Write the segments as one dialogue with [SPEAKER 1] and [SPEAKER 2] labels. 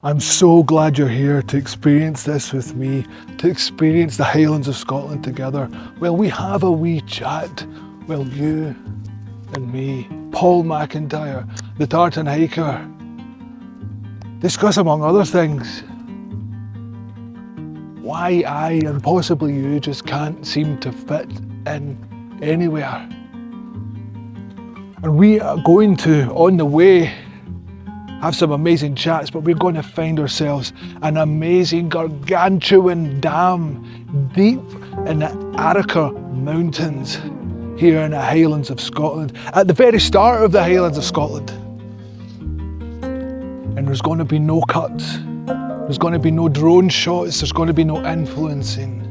[SPEAKER 1] I'm so glad you're here to experience this with me, to experience the Highlands of Scotland together. Well, we have a wee chat. Well, you and me, Paul McIntyre, the tartan hiker, discuss among other things why I and possibly you just can't seem to fit in anywhere. And we are going to, on the way, have some amazing chats, but we're going to find ourselves an amazing gargantuan dam deep in the Arrochar mountains here in the Highlands of Scotland, at the very start of the Highlands of Scotland. And there's going to be no cuts, there's going to be no drone shots, there's going to be no influencing.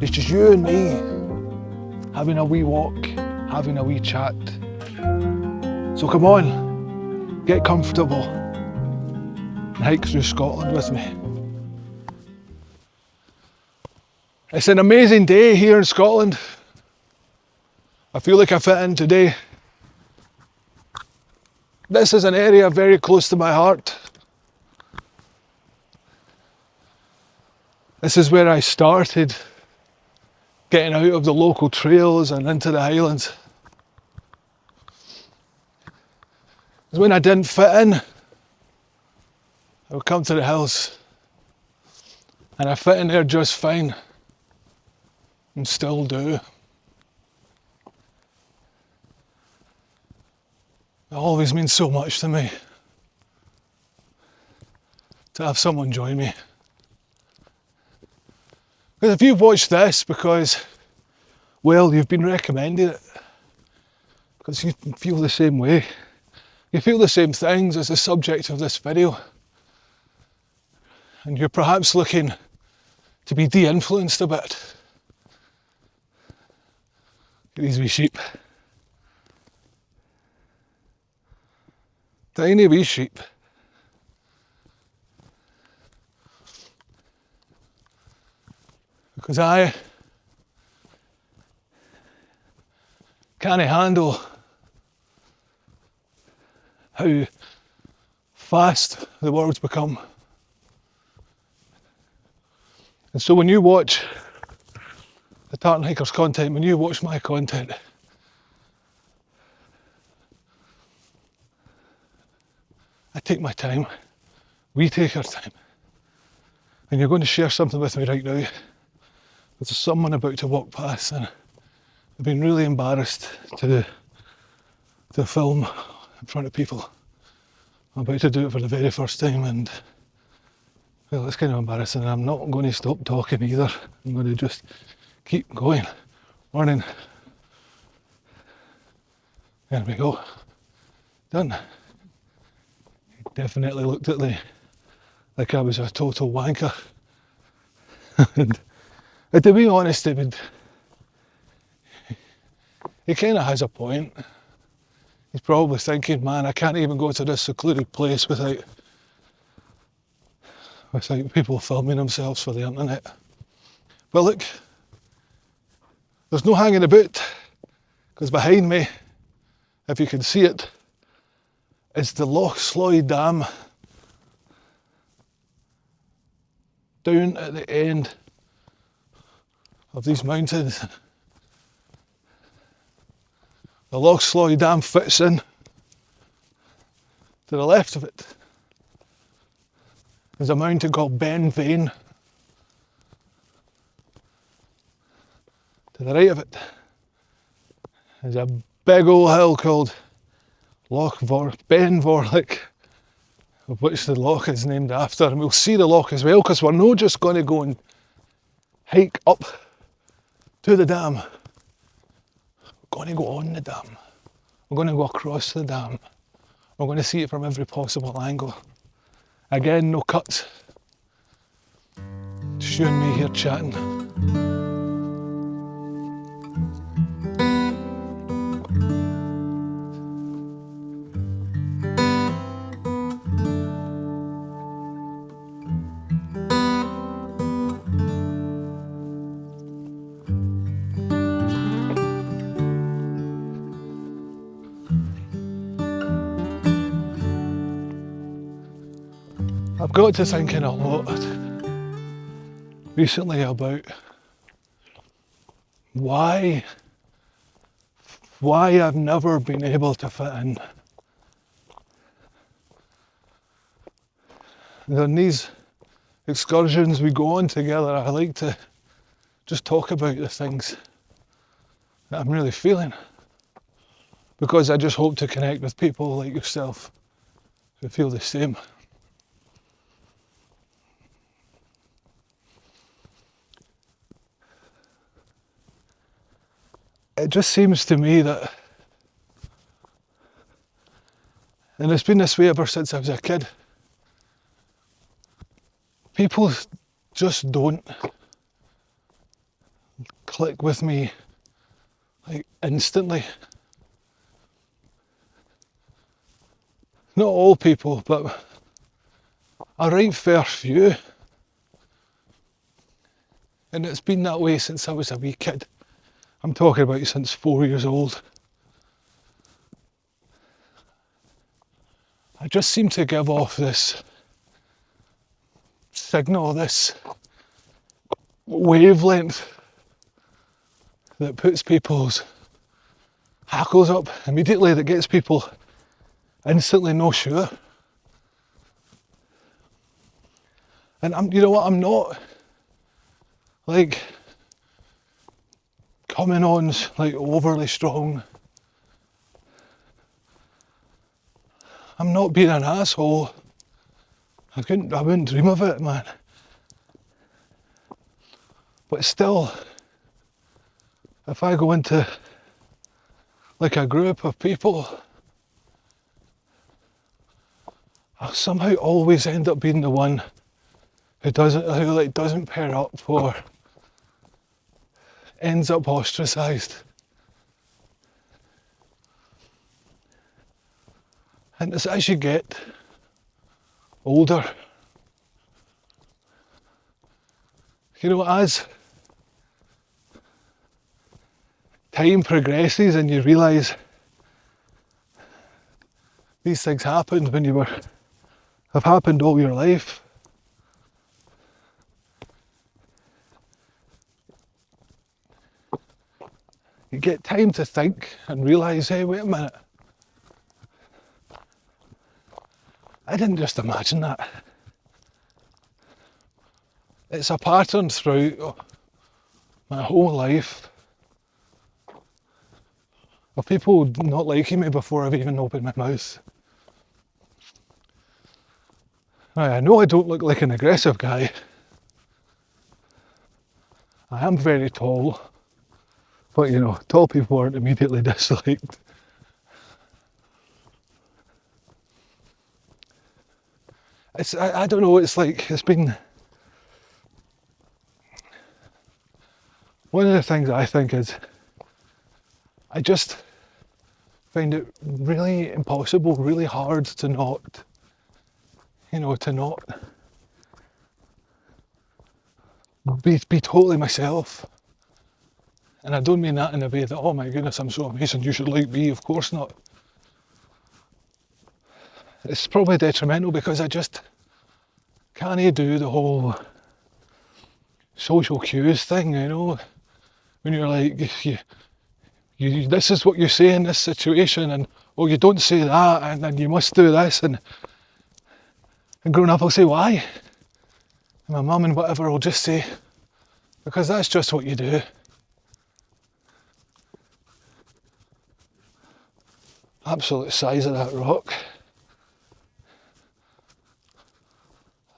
[SPEAKER 1] It's just you and me having a wee walk, having a wee chat. So come on, get comfortable and hike through Scotland with me. It's an amazing day here in Scotland. I feel like I fit in today. This is an area very close to my heart. This is where I started getting out of the local trails and into the Highlands. Because when I didn't fit in, I would come to the hills and I fit in there just fine and still do. It always means so much to me to have someone join me. Because if you've watched this because, well, you've been recommending it, because you feel the same way, you feel the same things as the subject of this video, and you're perhaps looking to be de-influenced a bit. Look at these wee sheep. Tiny wee sheep. Because I can't handle how fast the world's become. And so when you watch the Tartan Hikers content, when you watch my content, I take my time, we take our time. And you're going to share something with me right now. There's someone about to walk past and I've been really embarrassed to film in front of people. I'm about to do it for the very first time and, well, it's kind of embarrassing, and I'm not going to stop talking either. I'm going to just keep going, running. There we go. Done. Definitely looked at me like I was a total wanker. And to be honest, David, he kind of has a point. He's probably thinking, man, I can't even go to this secluded place without people filming themselves for the internet. But look, there's no hanging about, because behind me, if you can see it, is the Loch Sloy Dam. Down at the end of these mountains. The Loch Sloy Dam fits in. To the left of it, there's a mountain called Ben Vane. To the right of it, there's a big old hill called Ben Vorlich, of which the loch is named after. And we'll see the loch as well, because we're not just going to go and hike up to the dam. We're going to go on the dam. We're going to go across the dam. We're going to see it from every possible angle. Again, no cuts. Just you and me here chatting. got to thinking a lot recently about why I've never been able to fit in. And on these excursions we go on together, I like to just talk about the things that I'm really feeling, because I just hope to connect with people like yourself who feel the same. It just seems to me that, and it's been this way ever since I was a kid, people just don't click with me like instantly. Not all people, but a right fair few. And it's been that way since I was a wee kid. I'm talking about since 4 years old. I just seem to give off this signal, this wavelength that puts people's hackles up immediately, that gets people instantly no sure. And you know what, I'm not like coming on like overly strong. I'm not being an asshole. I wouldn't dream of it, man. But still, if I go into like a group of people, I'll somehow always end up being the one who doesn't pair up, or ends up ostracised. And as you get older, you know, as time progresses and you realise these things happened when have happened all your life, you get time to think and realise, hey, wait a minute, I didn't just imagine that. It's a pattern throughout my whole life of people not liking me before I've even opened my mouth. Now, I know I don't look like an aggressive guy. I am very tall, but you know, tall people aren't immediately disliked. I don't know, it's like, it's been one of the things I think is, I just find it really impossible, really hard to not be totally myself. And I don't mean that in a way that, oh my goodness, I'm so amazing, you should like me. Of course not. It's probably detrimental because I just can't do the whole social cues thing, you know, when you're like, you this is what you say in this situation, and oh, you don't say that, and then you must do this, and growing up I'll say why, and my mum and whatever will just say, because that's just what you do. Absolute size of that rock.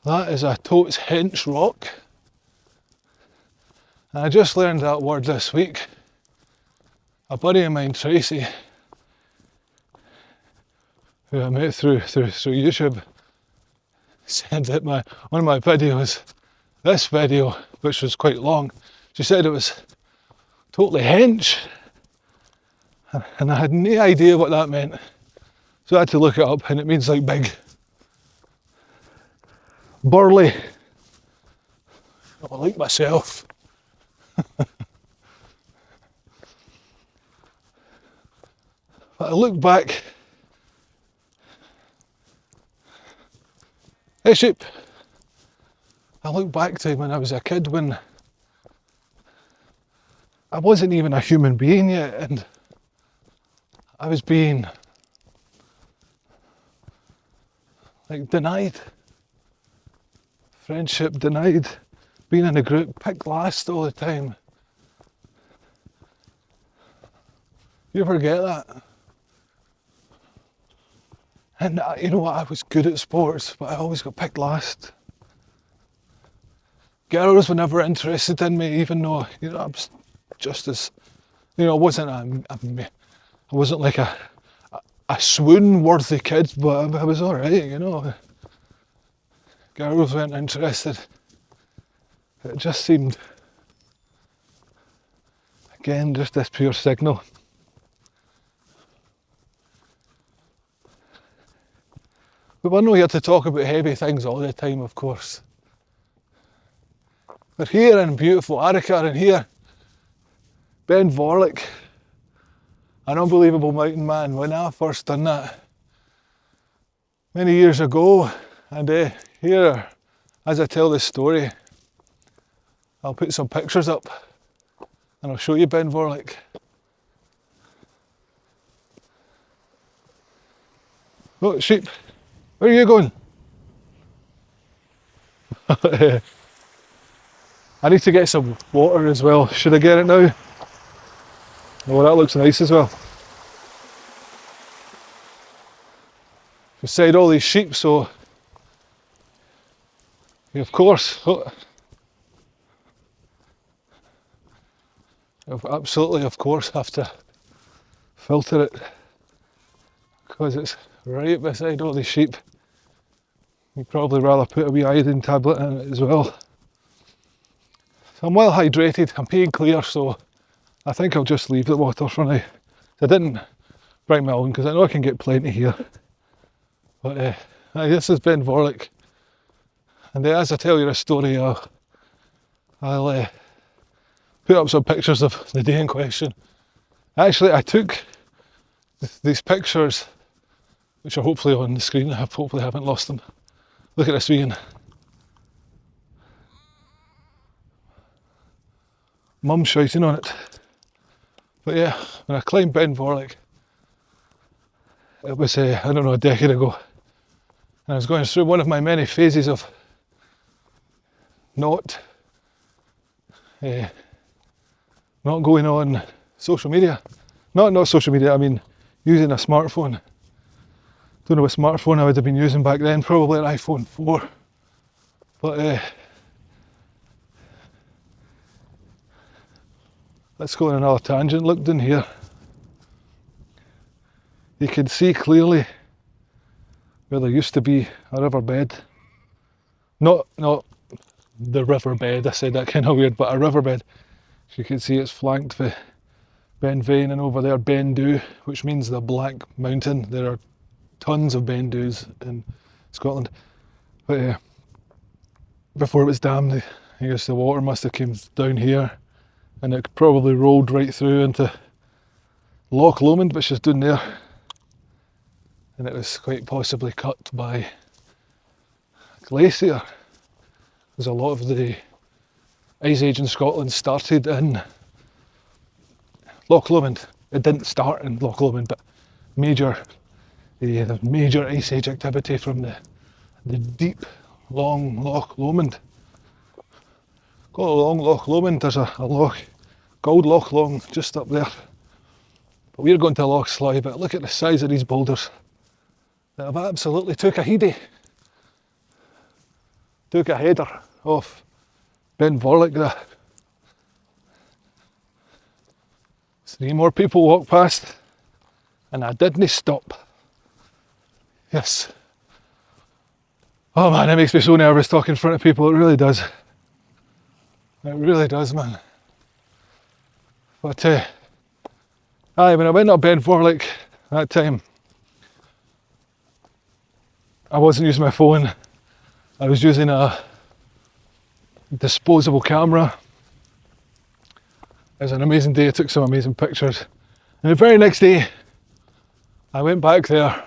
[SPEAKER 1] That is a totes hench rock. And I just learned that word this week. A buddy of mine, Tracy, who I met through YouTube, said that one of my videos, this video, which was quite long, she said it was totally hench. And I had no idea what that meant. So I had to look it up, and it means like big. Burly. Oh, like myself. But I look back. Hey sheep. I look back to when I was a kid, when I wasn't even a human being yet, and I was being like denied friendship, denied being in a group, picked last all the time. You ever get that? And you know what, I was good at sports, but I always got picked last. Girls were never interested in me, even though, you know, I was just as, you know, I wasn't like a swoon-worthy kid, but I was alright, you know. Girls weren't interested. It just seemed, again, just this pure signal. But we're not here to talk about heavy things all the time, of course. We're here in beautiful Arrochar, and here, Ben Vorlich, an unbelievable mountain man. When I first done that many years ago, and here, as I tell this story, I'll put some pictures up and I'll show you Ben Vorlich. Oh, sheep, where are you going? I need to get some water as well. Should I get it now? Oh, that looks nice as well. Beside all these sheep, so you of course, absolutely of course have to filter it because it's right beside all these sheep. You'd probably rather put a wee iodine tablet in it as well. So I'm well hydrated, I'm peeing clear, so I think I'll just leave the water for now. I didn't bring my own because I know I can get plenty here. But this is Ben Vorlich, and as I tell you a story, I'll put up some pictures of the day in question. Actually, I took these pictures, which are hopefully on the screen. I hopefully haven't lost them. Look at this wee one. Mum shouting on it. But yeah, when I climbed Ben Vorlich, it was, I don't know, a decade ago. And I was going through one of my many phases of not going on social media. Not social media, I mean using a smartphone. Don't know what smartphone I would have been using back then, probably an iPhone 4. But let's go on another tangent. Look down here. You can see clearly where there used to be a riverbed. Not the riverbed, I said that kind of weird, but a riverbed. So you can see it's flanked by Ben Vane, and over there Ben Du, which means the Black Mountain. There are tons of Ben Dus in Scotland. But before it was dammed, I guess the water must have came down here, and it probably rolled right through into Loch Lomond, which is down there. And it was quite possibly cut by glacier, because a lot of the Ice Age in Scotland started in Loch Lomond. It didn't start in Loch Lomond, but the major Ice Age activity from the deep, long Loch Lomond. Got a long Loch Lomond, there's a loch, called Loch Long, just up there. But we're going to Loch Sloy, but look at the size of these boulders. That have absolutely took a heady. Took a header off Ben Vorlich there. 3 more people walked past, and I didn't stop. Yes. Oh man, it makes me so nervous talking in front of people, it really does. It really does, man. But when I went up Ben Vorlich that time, I wasn't using my phone. I was using a disposable camera. It was an amazing day, I took some amazing pictures. And the very next day, I went back there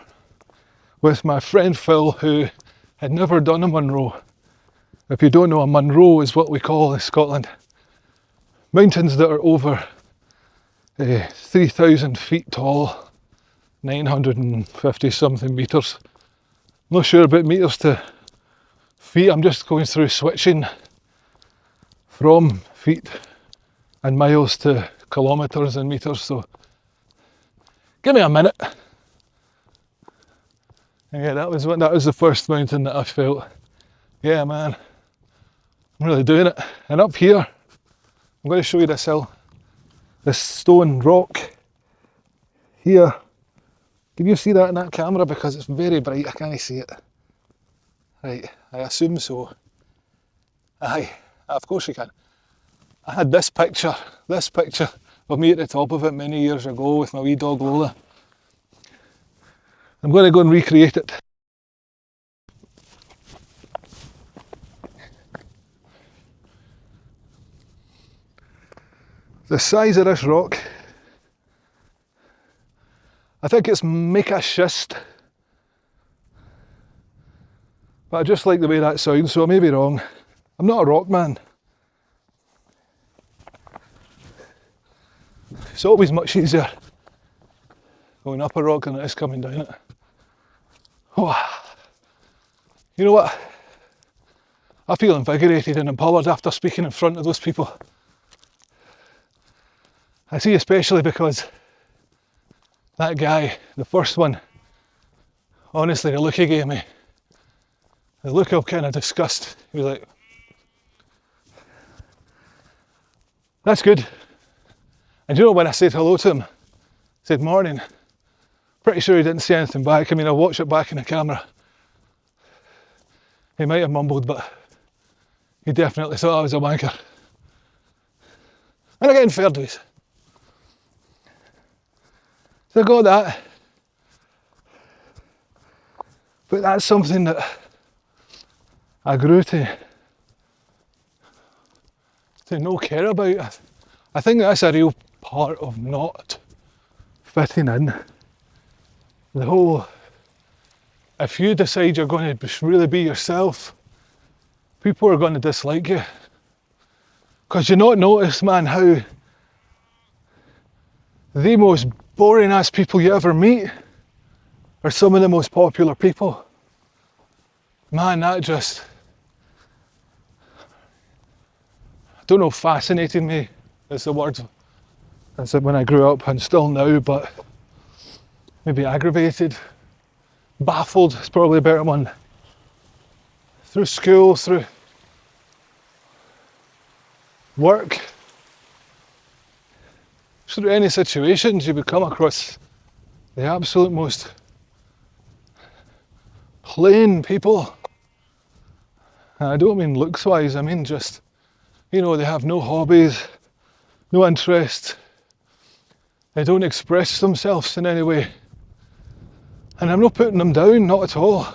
[SPEAKER 1] with my friend Phil, who had never done a Munro. If you don't know, a Munro is what we call in Scotland. Mountains that are over 3,000 feet tall, 950 something metres. Not sure about meters to feet, I'm just going through switching from feet and miles to kilometres and metres, so give me a minute. And yeah, that was the first mountain that I felt, yeah man, I'm really doing it. And up here, I'm going to show you this hill, this stone rock here. Can you see that in that camera? Because it's very bright, I can't see it. Right, I assume so. Aye, of course you can. I had this picture of me at the top of it many years ago with my wee dog Lola. I'm going to go and recreate it. The size of this rock, I think it's mica schist, but I just like the way that sounds, so I may be wrong. I'm not a rock man. It's always much easier going up a rock than it is coming down it. Oh, you know what? I feel invigorated and empowered after speaking in front of those people. I see, especially because that guy, the first one, honestly, the look he gave me, the look of kind of disgust, he was like, that's good. And you know, when I said hello to him, said morning, pretty sure he didn't say anything back. I mean, I watched it back in the camera. He might have mumbled, but he definitely thought I was a wanker. And again, fair dues. So I got that. But that's something that I grew to no care about. I think that's a real part of not fitting in. The whole, if you decide you're going to really be yourself, people are going to dislike you. Because you not notice, man, how the most boring ass people you ever meet are some of the most popular people. Man, that just, I don't know, fascinated me is the word. That's it when I grew up and still now, but maybe aggravated, baffled is probably a better one. Through school, through work, through any situations, you would come across the absolute most plain people. And I don't mean looks wise, I mean just, you know, they have no hobbies, no interest, they don't express themselves in any way. And I'm not putting them down, not at all.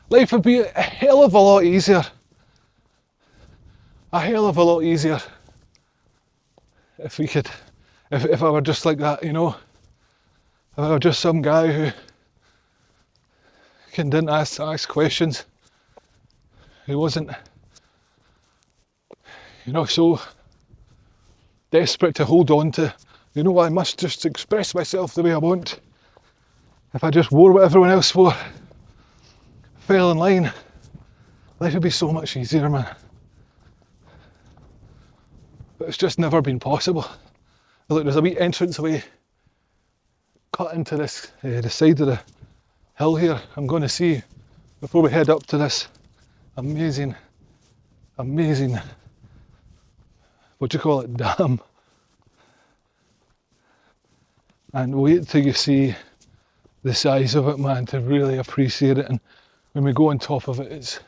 [SPEAKER 1] Life would be a hell of a lot easier. A hell of a lot easier if we could, if I were just like that, you know. If I were just some guy who didn't ask questions, who wasn't, you know, so desperate to hold on to, you know, I must just express myself the way I want. If I just wore what everyone else wore, fell in line, life would be so much easier, man. But it's just never been possible. Look, there's a wee entrance way cut into this, the side of the hill here. I'm going to see, before we head up to this amazing, what do you call it, dam. And wait till you see the size of it, man, to really appreciate it. And when we go on top of it,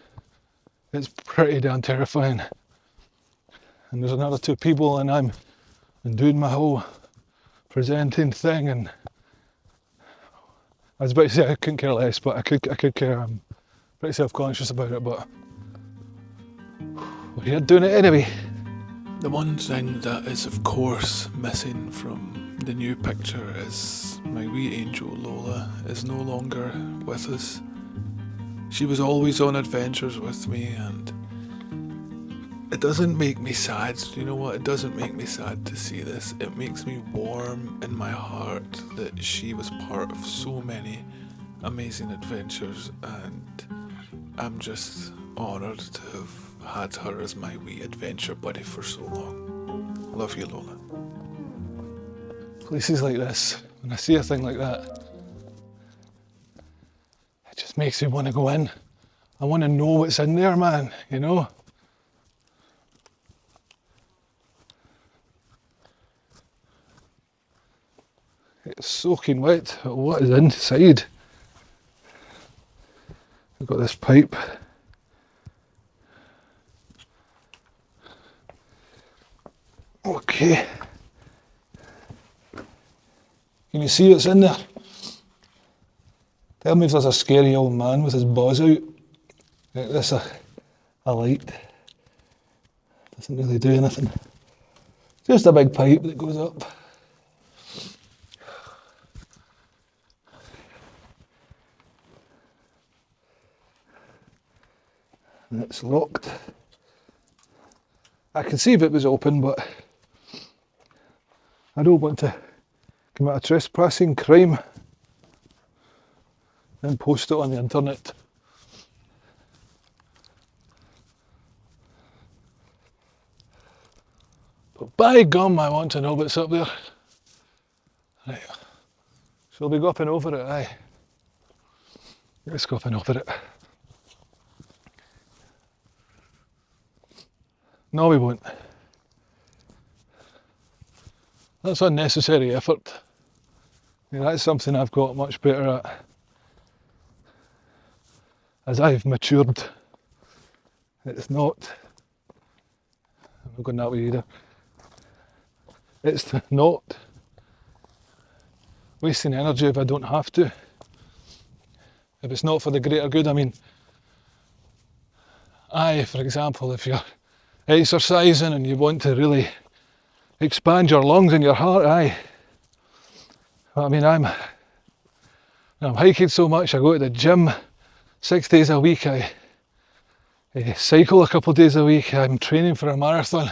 [SPEAKER 1] it's pretty damn terrifying. And there's another two people, and I'm doing my whole presenting thing, and I was about to say I couldn't care less, but I could care. I'm pretty self-conscious about it, but we're here doing it anyway.
[SPEAKER 2] The one thing that is of course missing from the new picture is my wee angel Lola is no longer with us. She was always on adventures with me, and it doesn't make me sad. You know what? It doesn't make me sad to see this. It makes me warm in my heart that she was part of so many amazing adventures, and I'm just honoured to have had her as my wee adventure buddy for so long. Love you, Lola.
[SPEAKER 1] Places like this, when I see a thing like that, it just makes me want to go in. I want to know what's in there, man, you know? It's soaking wet, but what is inside? We've got this pipe. Okay. Can you see what's in there? Tell me if there's a scary old man with his balls out. Like this, a light. Doesn't really do anything. Just a big pipe that goes up. And it's locked. I can see if it was open, but I don't want to commit a trespassing crime and post it on the internet. But by gum, I want to know what's up there. Right. Shall we go up and over it? Aye. Let's go up and over it. No, we won't. That's unnecessary effort. That's something I've got much better at as I've matured. It's not, I'm not going that way either. It's not wasting energy if I don't have to. If it's not for the greater good. I mean, for example, if you're exercising and you want to really expand your lungs and your heart, I mean, I'm hiking so much, I go to the gym 6 days a week, I cycle a couple of days a week, I'm training for a marathon.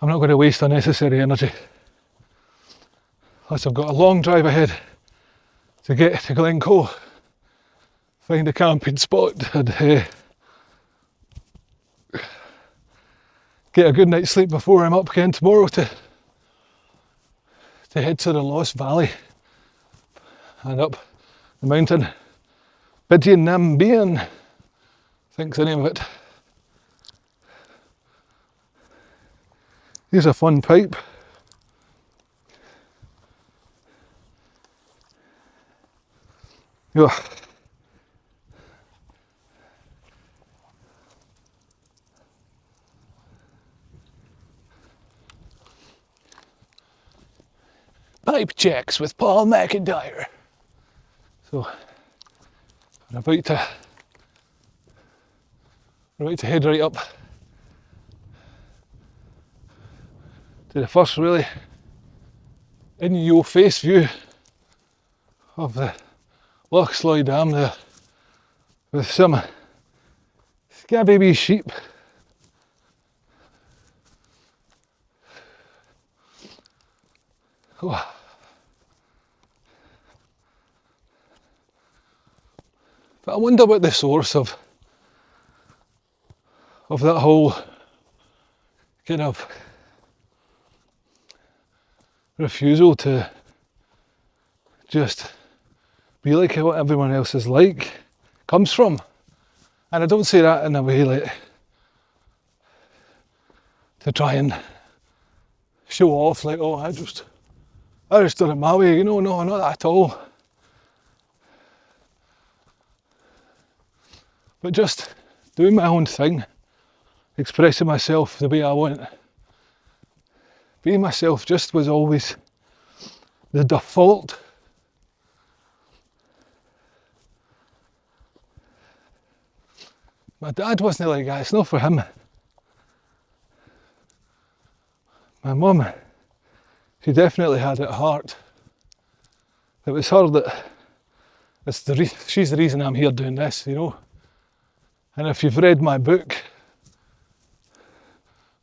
[SPEAKER 1] I'm not going to waste unnecessary energy. Plus I've got a long drive ahead to get to Glencoe, find a camping spot and get a good night's sleep before I'm up again tomorrow to head to the Lost Valley and up the mountain. Bidyan Nambian, I think's the name of it. Here's a fun pipe. Yeah. Pipe checks with Paul McIntyre. So we're about to head right up to the first really in your face view of the Loch Sloy Dam there, with some scabby wee sheep. Oh. But I wonder what the source of that whole kind of refusal to just be like what everyone else is like comes from. And I don't say that in a way like to try and show off like, oh, I just done it my way, you know, no, not that at all. But just doing my own thing, expressing myself the way I want. Being myself just was always the default. My dad wasn't like that, it's not for him. My mum, she definitely had it at heart. It was her that, she's the reason I'm here doing this, you know. And if you've read my book,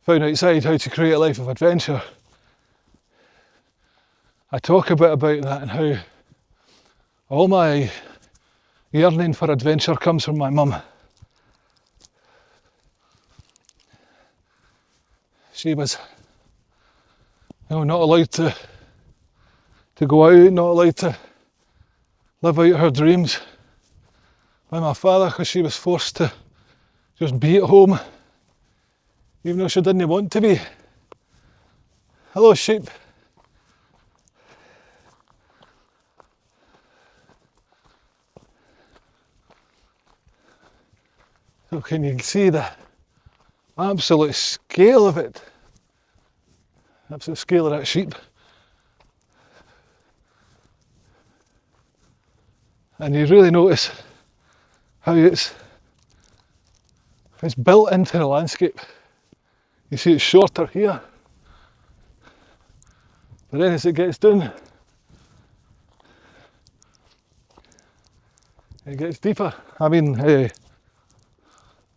[SPEAKER 1] found outside how to create a life of adventure. I talk a bit about that and how all my yearning for adventure comes from my mum. She was, not allowed to go out, not allowed to live out her dreams by my father because she was forced to just be at home, even though she didn't want to be. Hello, sheep. So can you see the absolute scale of it? Absolute scale of that sheep. And you really notice how it's built into the landscape. You see it's shorter here, but then as it gets down, it gets deeper. I mean,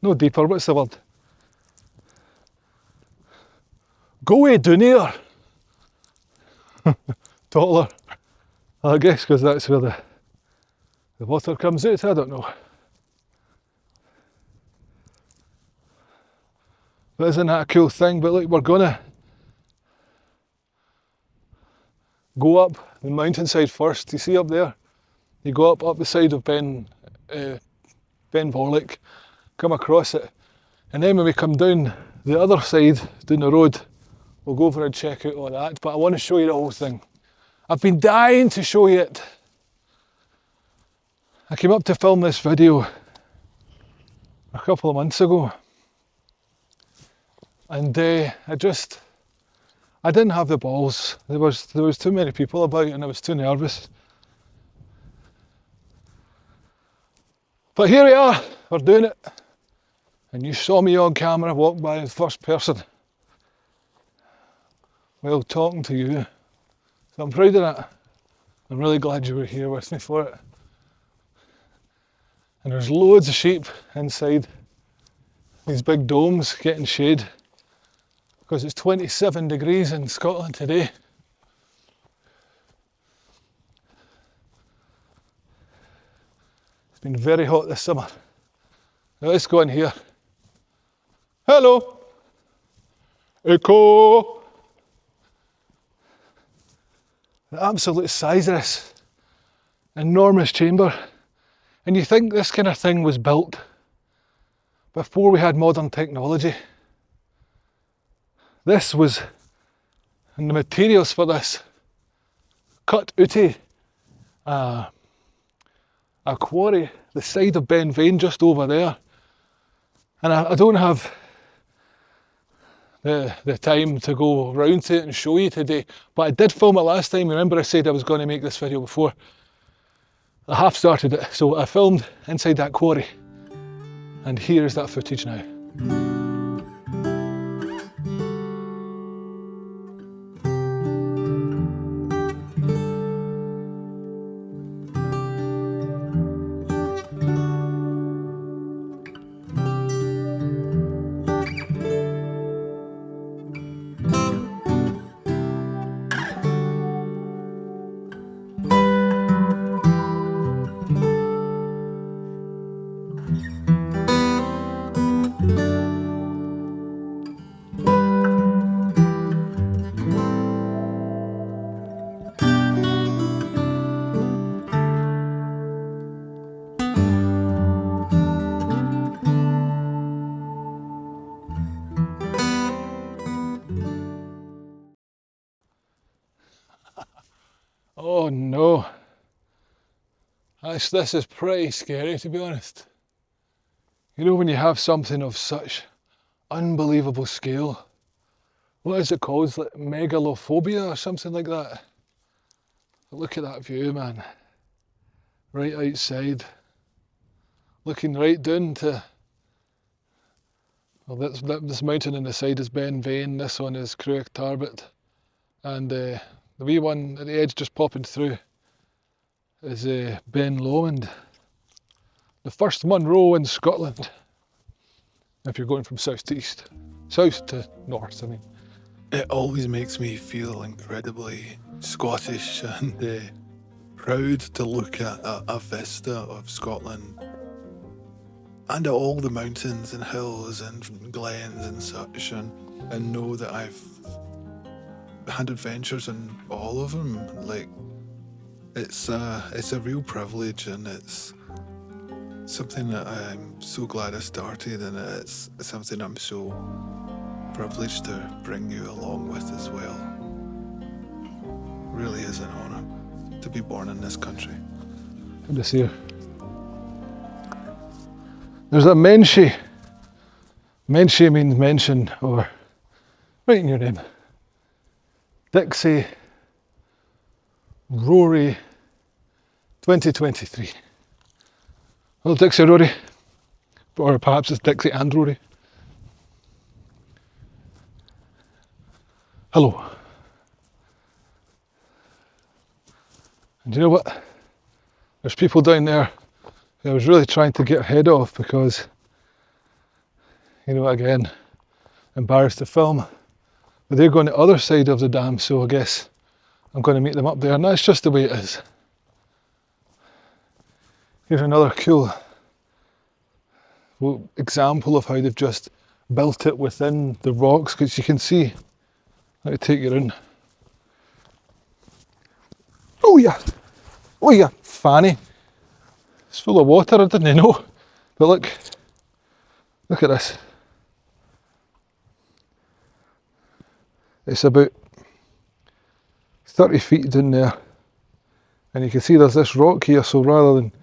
[SPEAKER 1] no deeper, what's the word? Go away down here. Taller. I guess because that's where the water comes out, I don't know. But isn't that a cool thing? But look, we're gonna go up the mountainside first. You see up there? You go up the side of Ben Vorlich, come across it, and then when we come down the other side, down the road, we'll go over and check out all that. But I want to show you the whole thing. I've been dying to show you it. I came up to film this video a couple of months ago, and I didn't have the balls. There was too many people about and I was too nervous. But here we are, we're doing it. And you saw me on camera walk by in first person while talking to you. So I'm proud of that. I'm really glad you were here with me for it. And there's loads of sheep inside these big domes getting shade because it's 27 degrees in Scotland today. It's been very hot this summer. Now let's go in here. Hello! Echo! The absolute size of this enormous chamber. And you think this kind of thing was built before we had modern technology. This was, and the materials for this, cut out a quarry, the side of Ben Vane just over there. And I don't have the time to go round to it and show you today, but I did film it last time. Remember I said I was going to make this video before? I half started it, so I filmed inside that quarry. And here is that footage now. Oh no, this is pretty scary, to be honest. You know, when you have something of such unbelievable scale, what is it called? It's like megalophobia or something like that. But look at that view, man. Right outside, looking right down to, well, this mountain on the side is Ben Vane, this one is Cruach Tarbet, and the wee one at the edge just popping through is Ben Lomond, the first Munro in Scotland, if you're going from south to east. South to north, I mean.
[SPEAKER 2] It always makes me feel incredibly Scottish and proud to look at a vista of Scotland and at all the mountains and hills and glens and such, and know that I've had adventures in all of them. Like, it's a real privilege, and it's something that I'm so glad I started, and it's something I'm so privileged to bring you along with as well. Really is an honour to be born in this country.
[SPEAKER 1] Good to see you. There's a Menshi. Menshi means mention, or write in your name. Dixie Rory 2023. Well, Dixie Rory. Or perhaps it's Dixie and Rory. Hello. And you know what? There's people down there who I was really trying to get ahead of because, you know, again, embarrassed to film. But they're going the other side of the dam, so I guess I'm going to meet them up there, and that's just the way it is. Here's another cool example of how they've just built it within the rocks, because you can see. Let me take you in. Oh yeah, Fanny. It's full of water, I didn't know. But look at this. It's about 30 feet down there. And you can see there's this rock here, so rather than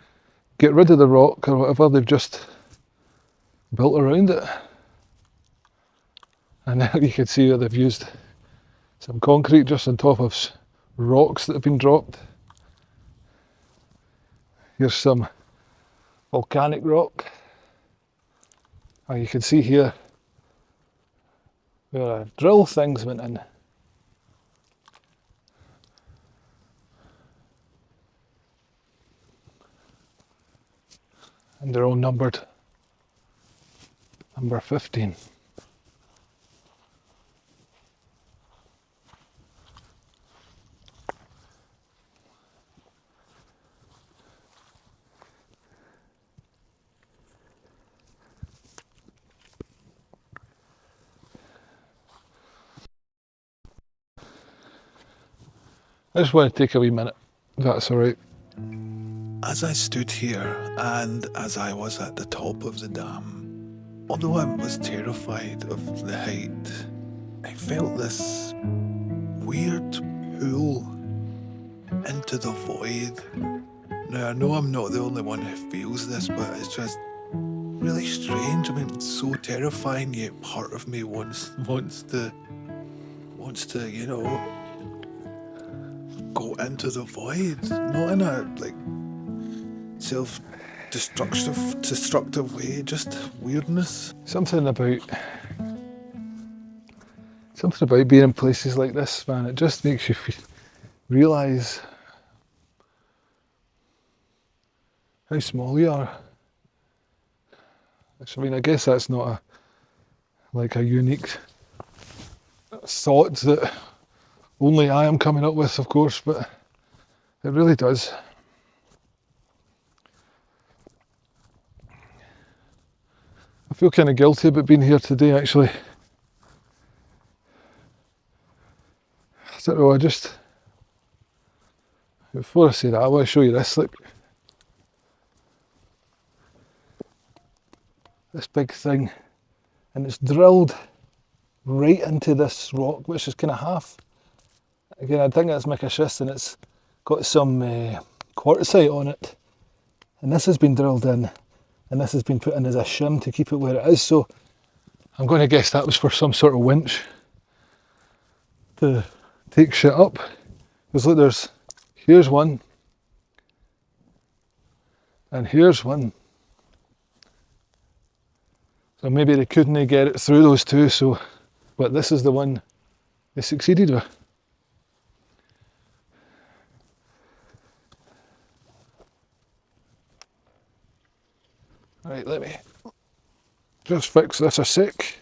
[SPEAKER 1] get rid of the rock or whatever, they've just built around it. And there you can see that they've used some concrete just on top of rocks that have been dropped. Here's some volcanic rock. And you can see here where drill things went in. And they're all numbered. Number 15. I just want to take a wee minute, if that's alright.
[SPEAKER 2] As I stood here, and as I was at the top of the dam, although I was terrified of the height, I felt this weird pull into the void. Now, I know I'm not the only one who feels this, but it's just really strange. I mean, it's so terrifying, yet part of me wants to, you know, go into the void. Not in a, like, self-destructive way, just weirdness.
[SPEAKER 1] Something about being in places like this, man, it just makes you realise how small you are. Which, I mean, I guess that's not a unique thought that only I am coming up with, of course, but it really does. I feel kind of guilty about being here today, actually. I don't know, before I say that, I want to show you this, look. This big thing, and it's drilled right into this rock, which is kind of half. Again, I think that's mica schist, and it's got some quartzite on it. And this has been drilled in, and this has been put in as a shim to keep it where it is. So I'm going to guess that was for some sort of winch to take shit up. Because look, here's one, and here's one. So maybe they couldn't get it through those two, but this is the one they succeeded with. Right, let me just fix this a sec.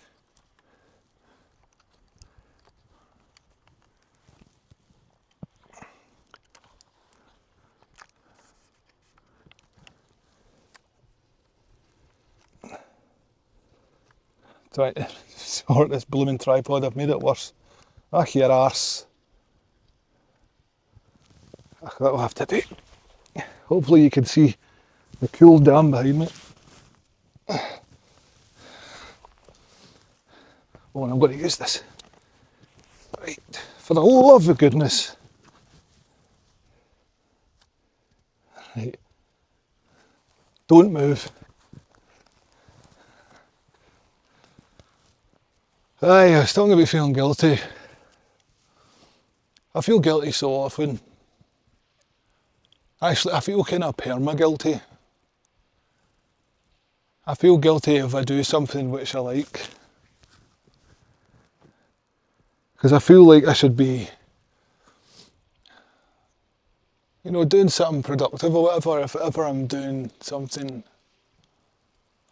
[SPEAKER 1] trying to sort this blooming tripod. I've made it worse. Ah, your arse. That'll have to do. Hopefully you can see the cool dam behind me. Oh, and I'm going to use this. Right, for the love of goodness. Right. Don't move. Aye, I'm still going to be feeling guilty. I feel guilty so often. Actually, I feel kind of perma-guilty. I feel guilty if I do something which I like. Because I feel like I should be, doing something productive or whatever. If ever I'm doing something,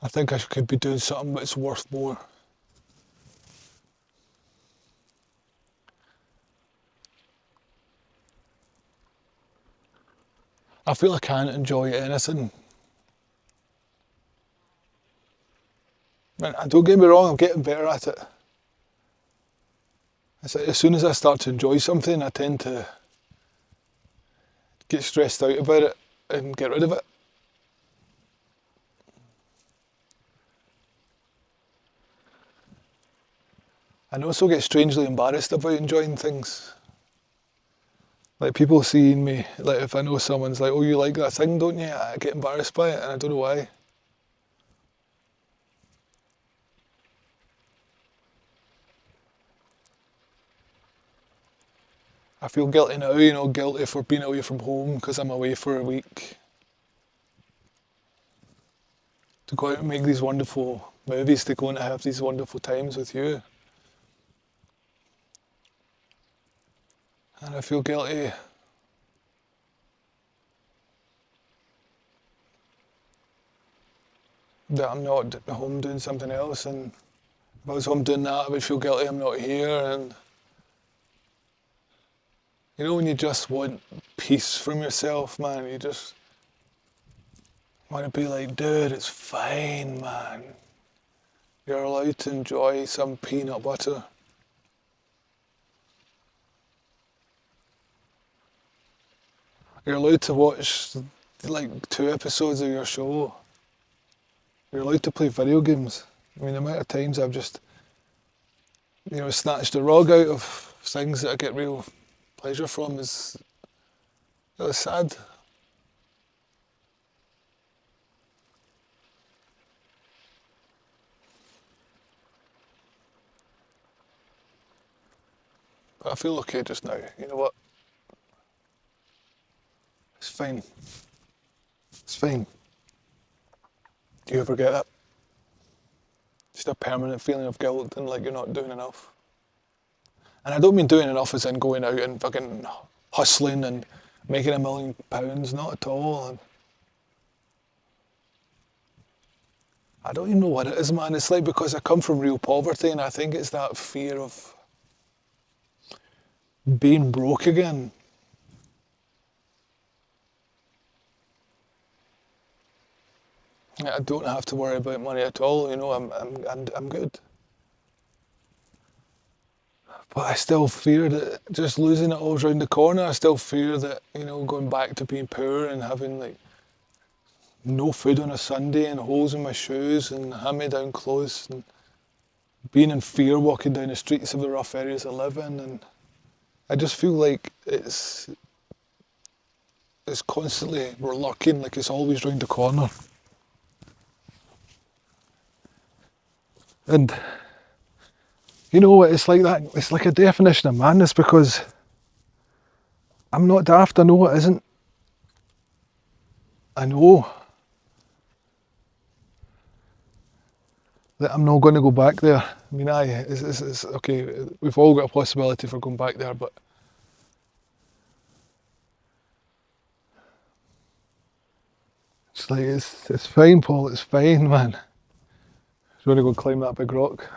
[SPEAKER 1] I think I could be doing something that's worth more. I feel I can't enjoy anything. And don't get me wrong, I'm getting better at it. It's like as soon as I start to enjoy something, I tend to get stressed out about it and get rid of it. I also get strangely embarrassed about enjoying things. Like people seeing me, like if I know someone's like, oh, you like that thing, don't you? I get embarrassed by it and I don't know why. I feel guilty now, guilty for being away from home because I'm away for a week. To go out and make these wonderful movies, to go and have these wonderful times with you. And I feel guilty that I'm not at home doing something else, and if I was home doing that, I would feel guilty I'm not here. And when you just want peace from yourself, man, you just want to be like, dude, it's fine, man. You're allowed to enjoy some peanut butter. You're allowed to watch like 2 episodes of your show. You're allowed to play video games. I mean, the amount of times I've just, snatched the rug out of things that I get real pleasure from is sad. But I feel okay just now. You know what? It's fine. It's fine. Do you ever get that? Just a permanent feeling of guilt and like you're not doing enough. And I don't mean doing enough as in going out and fucking hustling and making £1 million. Not at all. And I don't even know what it is, man. It's like because I come from real poverty and I think it's that fear of being broke again. I don't have to worry about money at all, I'm good. But I still fear that just losing it all around the corner. I still fear that, going back to being poor and having like no food on a Sunday and holes in my shoes and hand-me-down clothes and being in fear walking down the streets of the rough areas I live in. And I just feel like it's constantly, we're lurking, like it's always round the corner. And it's like that, it's like a definition of madness because I'm not daft, I know it isn't. I know that I'm not going to go back there. I mean, it's okay, we've all got a possibility for going back there, but it's like, it's fine, Paul, it's fine, man. Just want to go climb that big rock.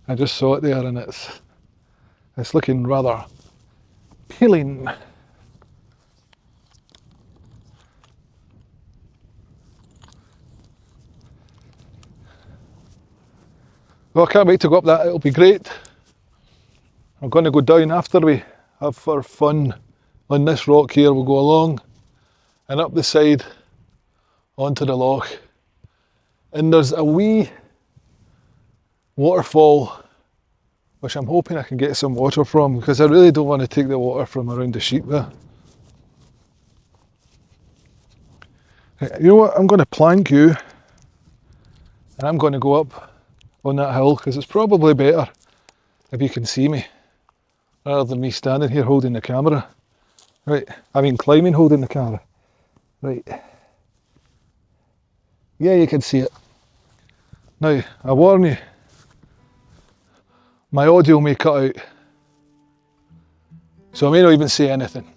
[SPEAKER 1] I just saw it there and it's looking rather appealing. Well, I can't wait to go up that, it'll be great. I'm going to go down after we have our fun on this rock here. We'll go along and up the side onto the loch. And there's a wee waterfall which I'm hoping I can get some water from, because I really don't want to take the water from around the sheep there. You know what, I'm going to plank you and I'm going to go up on that hill, because it's probably better if you can see me rather than me standing here holding the camera. Right, I mean climbing holding the camera. Right. Yeah, you can see it. Now, I warn you, my audio may cut out, so I may not even say anything,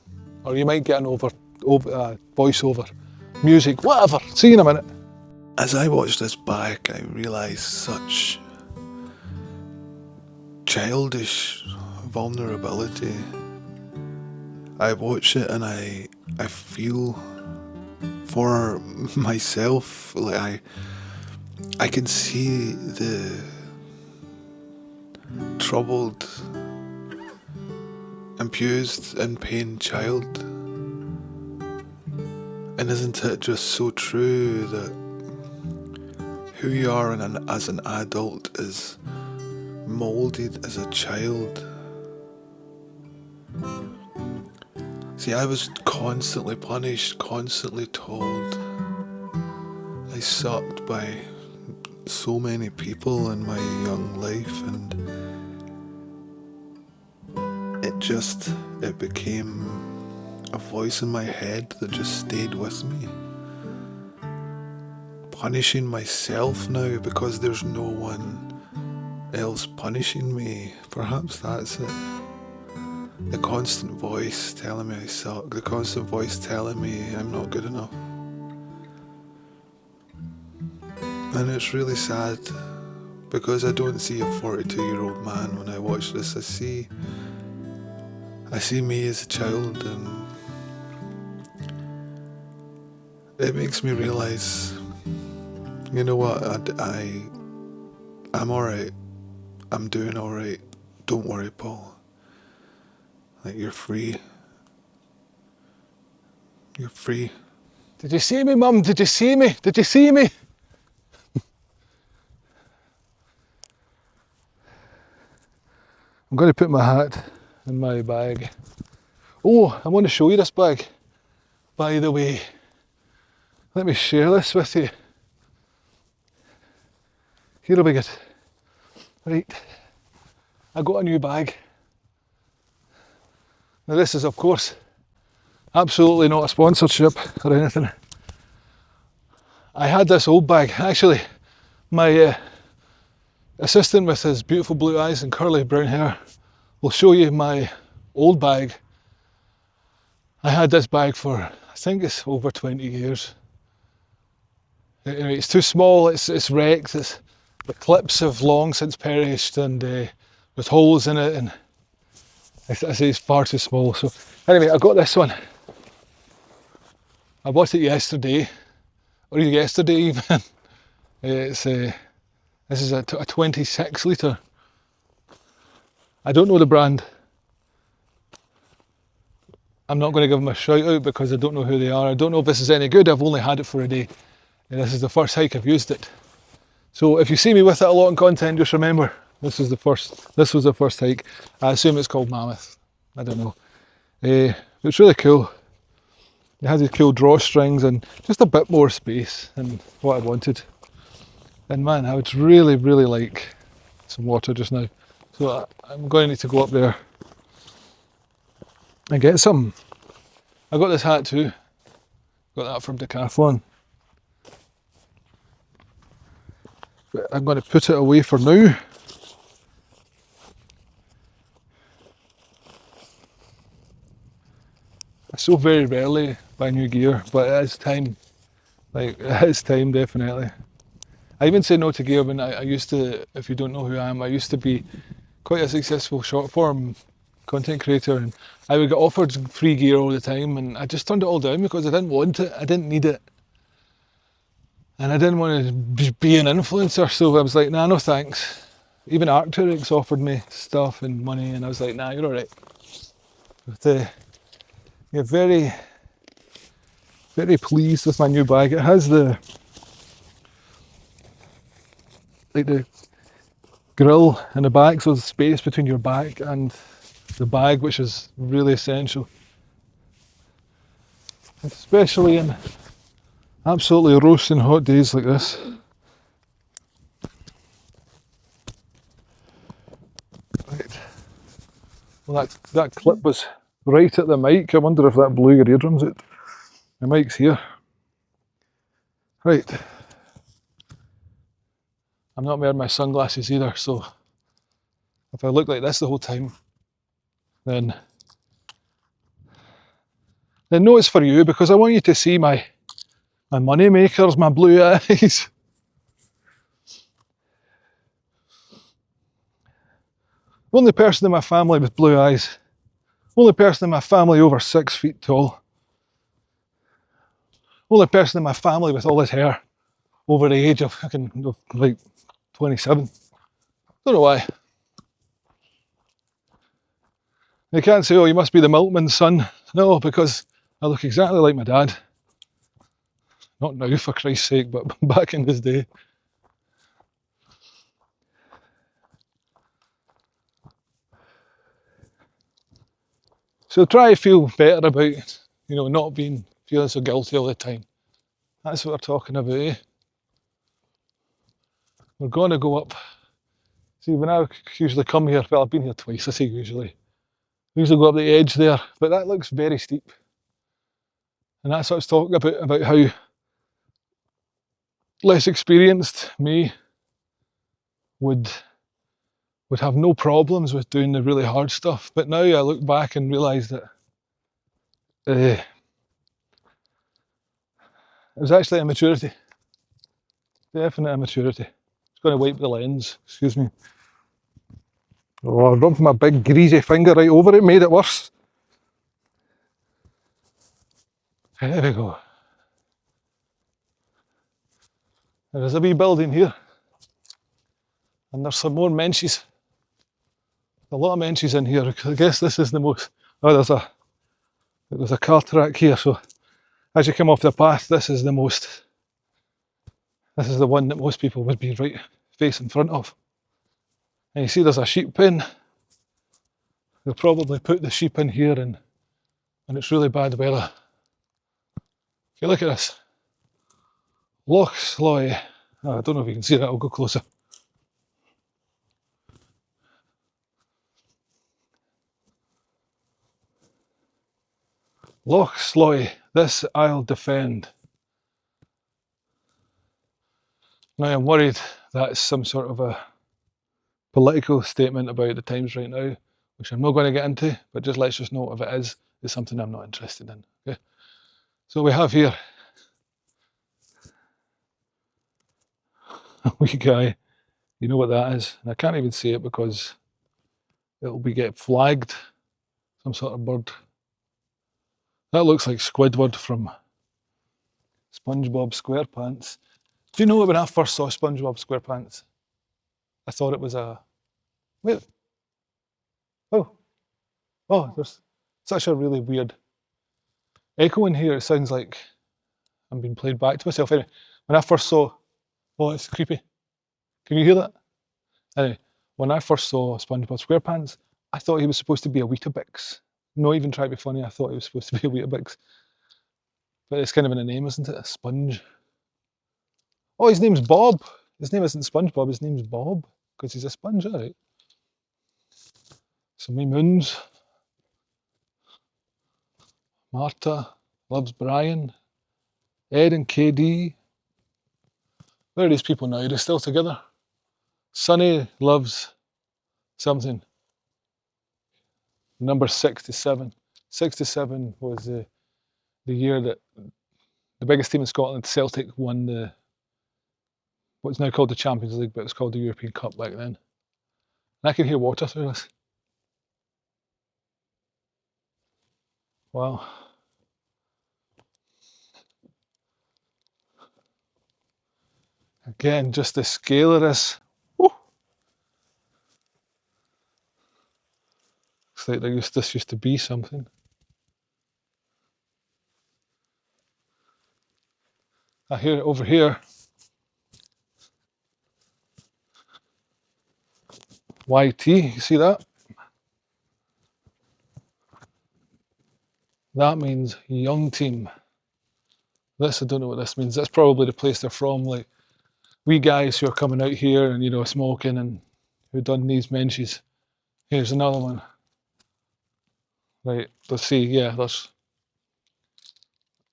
[SPEAKER 1] or you might get an voiceover, music, whatever. See you in a minute.
[SPEAKER 2] As I watched this back, I realised such childish vulnerability. I watch it and I feel for myself. Like I can see the troubled, abused and pain child. And isn't it just so true that who you are as an adult is moulded as a child? See, I was constantly punished, constantly told I sucked by so many people in my young life, and it became a voice in my head that just stayed with me. Punishing myself now because there's no one else punishing me. Perhaps that's it. The constant voice telling me I suck, the constant voice telling me I'm not good enough. And it's really sad, because I don't see a 42-year-old man when I watch this. I see me as a child, and it makes me realise, you know what, I'm alright. I'm doing alright. Don't worry, Paul. Like, you're free. You're free.
[SPEAKER 1] Did you see me, Mum? Did you see me? Did you see me? I'm going to put my hat in my bag. Oh, I want to show you this bag, by the way. Let me share this with you. Here'll be good. Right, I got a new bag. Now this is, of course, absolutely not a sponsorship or anything. I had this old bag. Actually, my assistant with his beautiful blue eyes and curly brown hair will show you my old bag. I had this bag for, I think it's over 20 years. It's too small, it's wrecked, the clips have long since perished, and with holes in it, and I say it's far too small. So anyway, I got this one. I bought it yesterday, or yesterday even. This is a 26 litre. I don't know the brand. I'm not going to give them a shout out because I don't know who they are. I don't know if this is any good. I've only had it for a day, and this is the first hike I've used it. So if you see me with it a lot in content, just remember this was the first hike. I assume it's called Mammoth. I don't know. It's really cool. It has these cool drawstrings and just a bit more space than what I wanted. And man, I would really, really like some water just now. So I'm going to need to go up there and get some. I got this hat too. Got that from Decathlon. But I'm going to put it away for now. I so very rarely buy new gear, but it is time. Like, it is time, definitely. I even say no to gear when I used to, if you don't know who I am, I used to be quite a successful short form content creator, and I would get offered free gear all the time, and I just turned it all down because I didn't want it, I didn't need it. And I didn't want to be an influencer, so I was like, nah, no thanks. Even Arc'teryx offered me stuff and money, and I was like, nah, you're alright. But yeah, very, very pleased with my new bag. It has the grill in the back, so there's space between your back and the bag, which is really essential, especially in absolutely roasting hot days like this. Right. Well, that clip was right at the mic. I wonder if that blew your eardrums out. The mic's here. Right. I'm not wearing my sunglasses either, so if I look like this the whole time, then no, it's for you, because I want you to see my money makers, my blue eyes. Only person in my family with blue eyes. Only person in my family over 6 feet tall. Only person in my family with all his hair over the age of like 27. Don't know why. They can't say, oh, you must be the milkman's son. No, because I look exactly like my dad. Not now, for Christ's sake, but back in his day. So try to feel better about, not feeling so guilty all the time. That's what we're talking about, eh? We're going to go up. See, when I usually come here, well, I've been here twice, I say usually. I usually go up the edge there, but that looks very steep. And that's what I was talking about how less experienced me would have no problems with doing the really hard stuff. But now I look back and realise that it was actually immaturity. Definite immaturity. It's going to wipe the lens, excuse me. Oh, I rubbed my big greasy finger right over it, made it worse. There we go. There's a wee building here. And there's some more menches. A lot of menches in here. I guess this is the most... Oh, there's a car track here, so as you come off the path, this is the one that most people would be right face in front of. And you see there's a sheep pen. They'll probably put the sheep in here and it's really bad weather. Okay, look at this. Loch Sloy. Oh, I don't know if you can see that, I'll go closer. Loch Sloy, this I'll defend. Now I'm worried that's some sort of a political statement about the times right now, which I'm not going to get into, but let's just know if it is, it's something I'm not interested in. Okay. So we have here a wee guy, you know what that is, and I can't even see it because it'll get flagged, some sort of bird. That looks like Squidward from SpongeBob SquarePants. Do you know when I first saw SpongeBob SquarePants? I thought it was a... Wait. Oh, there's such a really weird echo in here. It sounds like I'm being played back to myself. Anyway, when I first saw... Oh, it's creepy. Can you hear that? Anyway, when I first saw SpongeBob SquarePants, I thought he was supposed to be a Weetabix. Not even trying to be funny, I thought he was supposed to be a Weetabix. But it's kind of in a name, isn't it? A sponge. Oh, his name's Bob. His name isn't SpongeBob, his name's Bob. Because he's a sponge, alright. So me moons. Marta loves Brian. Ed and KD. Where are these people now? Are they still together? Sonny loves something. Number 67. 67 was the year that the biggest team in Scotland, Celtic, won what's now called the Champions League, but it was called the European Cup back then. And I can hear water through this. Wow. Again, just the scale of this. Woo. looks like this used to be something. I hear it over here. YT, you see that? That means young team. This, I don't know what this means. That's probably the place they're from, like we guys who are coming out here and, you know, smoking and who've done these mentions. Here's another one. Right, let's see, yeah, there's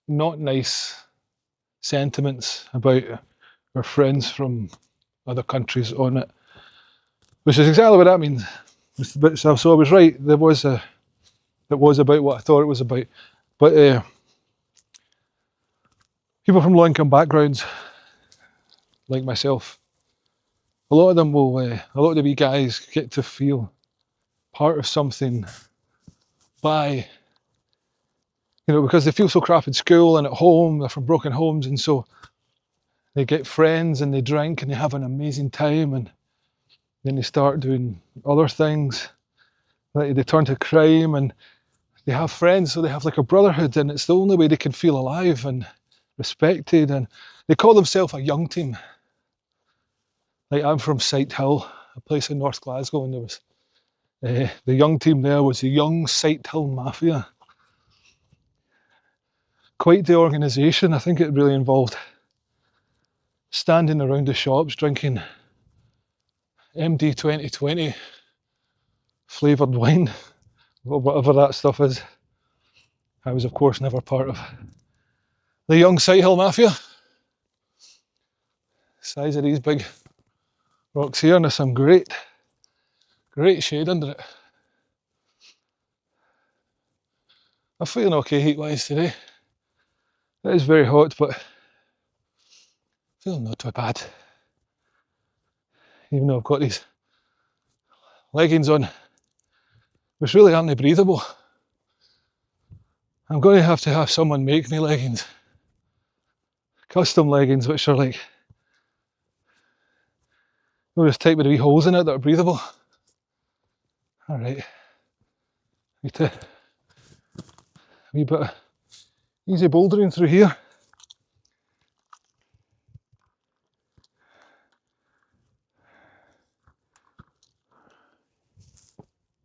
[SPEAKER 1] not nice sentiments about our friends from other countries on it, which is exactly what that means. So I was right, it was about what I thought it was about. But people from low income backgrounds, like myself, a lot of them will, a lot of the wee guys get to feel part of something by, you know, because they feel so crap in school and at home, they're from broken homes, and so they get friends and they drink and they have an amazing time, and then they start doing other things. They turn to crime and they have friends, so they have like a brotherhood, and it's the only way they can feel alive and respected, and they call themselves a young team. Like I'm from Sighthill, a place in North Glasgow, and there was the young team there was the Young Sighthill Mafia. Quite the organisation. I think it really involved standing around the shops drinking MD 2020 flavoured wine, or whatever that stuff is. I was, of course, never part of the Young Sighthill Mafia. Size of these big rocks here, and there's some great shade under it. I'm feeling okay heat-wise today. It is very hot, but feeling not too bad. Even though I've got these leggings on, which really aren't breathable. I'm going to have someone make me leggings. Custom leggings, which are like, this type with the wee holes in it that are breathable. Alright, need to, a wee bit of easy bouldering through here.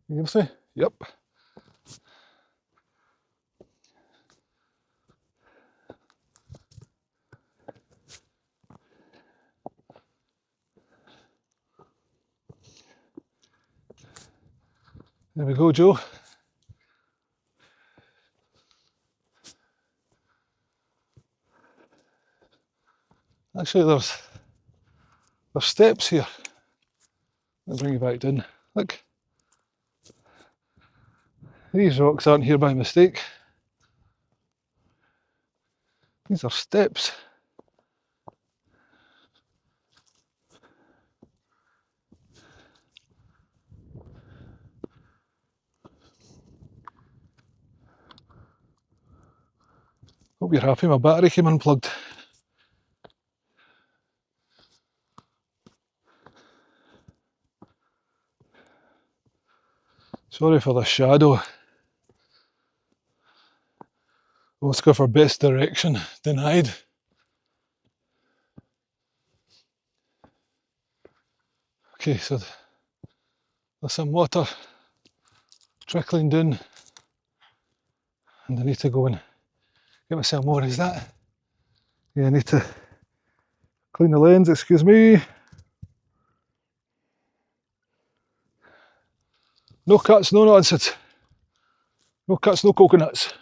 [SPEAKER 1] You can see? Yep. There we go, Joe. Actually, there's steps here. I'll bring you back down. Look. These rocks aren't here by mistake. These are steps. Hope you're happy my battery came unplugged. Sorry for the shadow. Oscar for best direction denied. Okay, so there's some water trickling down, and I need to go and get myself more. Is that? Yeah, I need to clean the lens, excuse me. No cuts, no nonsense. No cuts, no coconuts.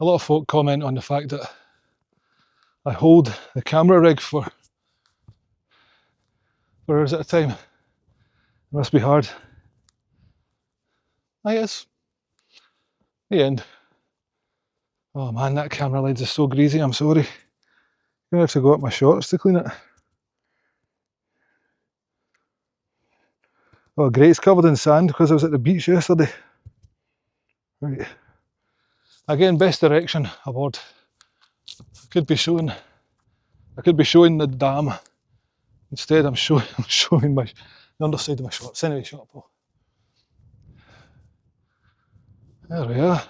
[SPEAKER 1] A lot of folk comment on the fact that I hold the camera rig for hours at a time. It must be hard. I guess. The end. Oh man, that camera lens is so greasy, I'm sorry. I'm gonna have to go up my shorts to clean it. Oh great, it's covered in sand because I was at the beach yesterday. Right. Again, best direction award. I could be showing the dam Instead, I'm showing the underside of my shorts. Anyway, shut up, Paul. There we are.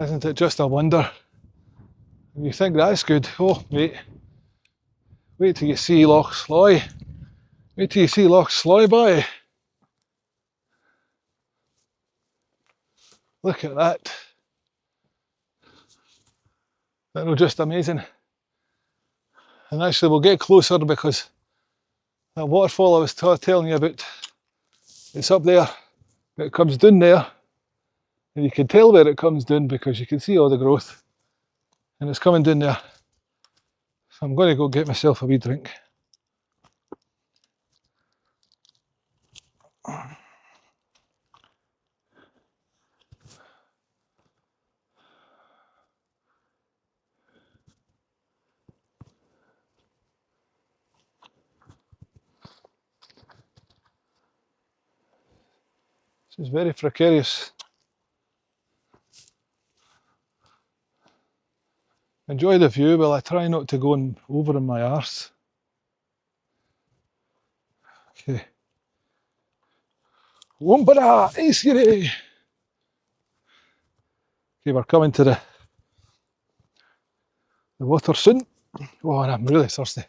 [SPEAKER 1] Isn't it just a wonder? And you think that's good. Oh, wait till you see Loch Sloy. Wait till you see Loch Sloy, boy. Look at that. That'll just amazing. And actually, we'll get closer because that waterfall I was telling you about, it's up there. It comes down there. And you can tell where it comes down because you can see all the growth. And it's coming down there. So I'm going to go get myself a wee drink. This is very precarious. Enjoy the view while I try not to go over in my arse. Okay. Wombara! Easy! Okay, we're coming to the water soon. Oh, and I'm really thirsty.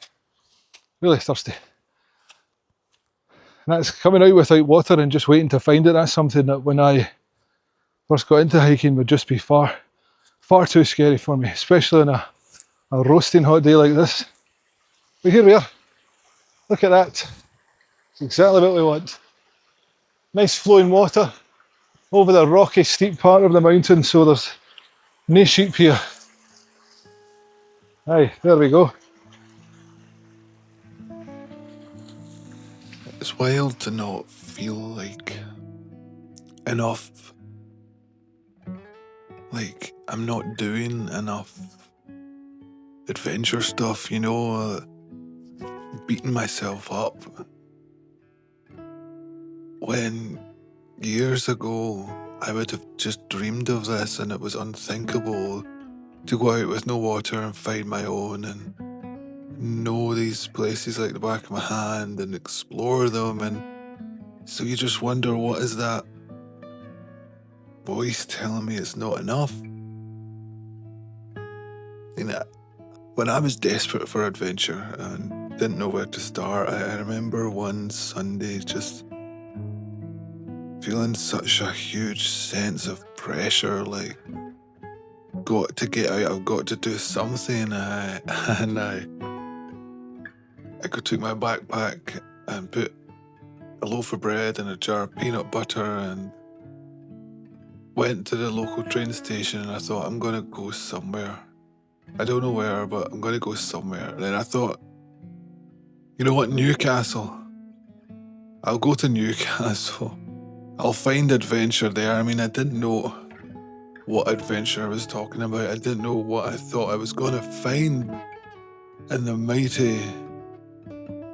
[SPEAKER 1] Really thirsty. And that's coming out without water and just waiting to find it. That's something that when I first got into hiking would just be far too scary for me, especially on a roasting hot day like this. But here we are. Look at that. It's exactly what we want. Nice flowing water over the rocky steep part of the mountain, so there's no sheep here. Aye, there we go.
[SPEAKER 2] It's wild to not feel like enough. Like I'm not doing enough adventure stuff, you know, beating myself up. When years ago I would have just dreamed of this and it was unthinkable to go out with no water and find my own and know these places like the back of my hand and explore them, and so you just wonder, what is that voice telling me it's not enough? You know, when I was desperate for adventure and didn't know where to start, I remember one Sunday just feeling such a huge sense of pressure, like, got to get out, I've got to do something. I took my backpack and put a loaf of bread and a jar of peanut butter and went to the local train station, and I thought, I'm going to go somewhere. I don't know where, but I'm going to go somewhere. And then I thought, you know what, Newcastle. I'll go to Newcastle. I'll find adventure there. I mean, I didn't know what adventure I was talking about. I didn't know what I thought I was going to find in the mighty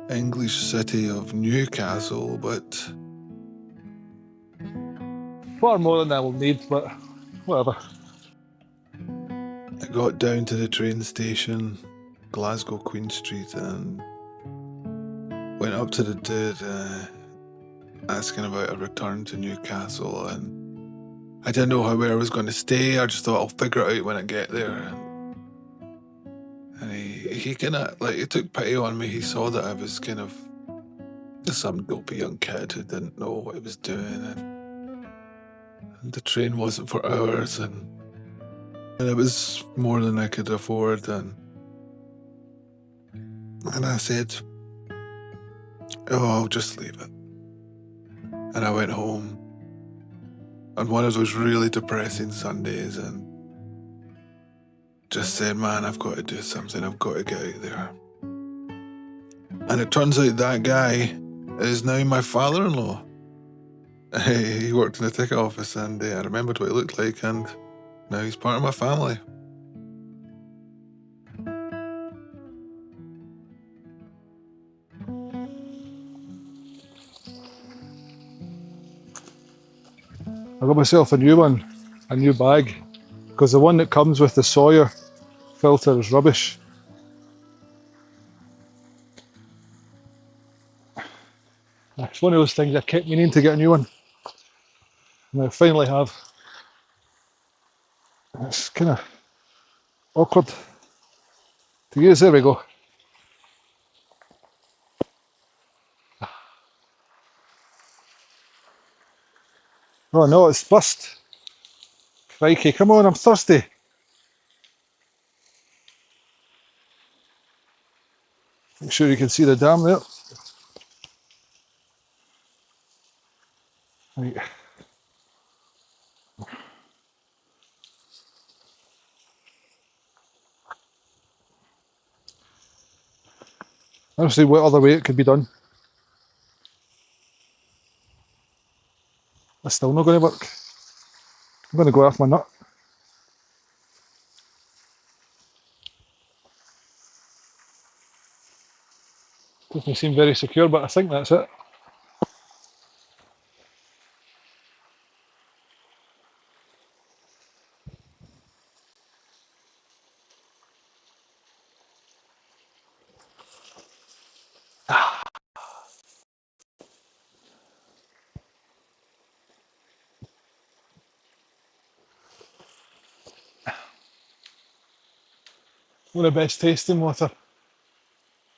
[SPEAKER 2] English city of Newcastle, but
[SPEAKER 1] Far more than I will need, but whatever.
[SPEAKER 2] I got down to the train station, Glasgow Queen Street, and went up to the dude asking about a return to Newcastle, and I didn't know where I was going to stay. I just thought I'll figure it out when I get there. And he kind of, like, he took pity on me. He saw that I was kind of just some dopey young kid who didn't know what he was doing, and the train wasn't for hours, and it was more than I could afford, and I said, oh, I'll just leave it. And I went home on one of those really depressing Sundays and just said, man, I've got to do something. I've got to get out there. And it turns out that guy is now my father-in-law. He worked in the ticket office, and I remembered what he looked like, and now he's part of my family.
[SPEAKER 1] I got myself a new one, a new bag, because the one that comes with the Sawyer filter is rubbish. It's one of those things I kept meaning to get a new one. And I finally have. And it's kind of awkward to use. There we go. Oh no, it's burst. Crikey, come on, I'm thirsty. Make sure you can see the dam there. Right. I don't see what other way it could be done. That's still not going to work. I'm going to go off my nut. Doesn't seem very secure, but I think that's it. One of the best tasting water.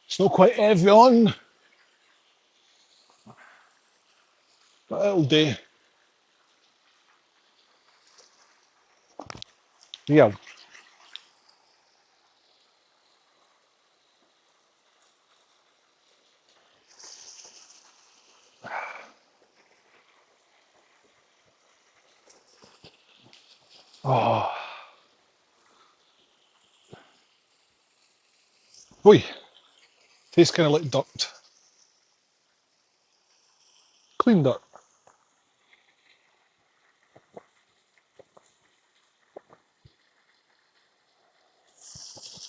[SPEAKER 1] It's not quite Evian, but it'll do. Yeah. Oh. Oi. Tastes kind of like dirt. Clean dirt.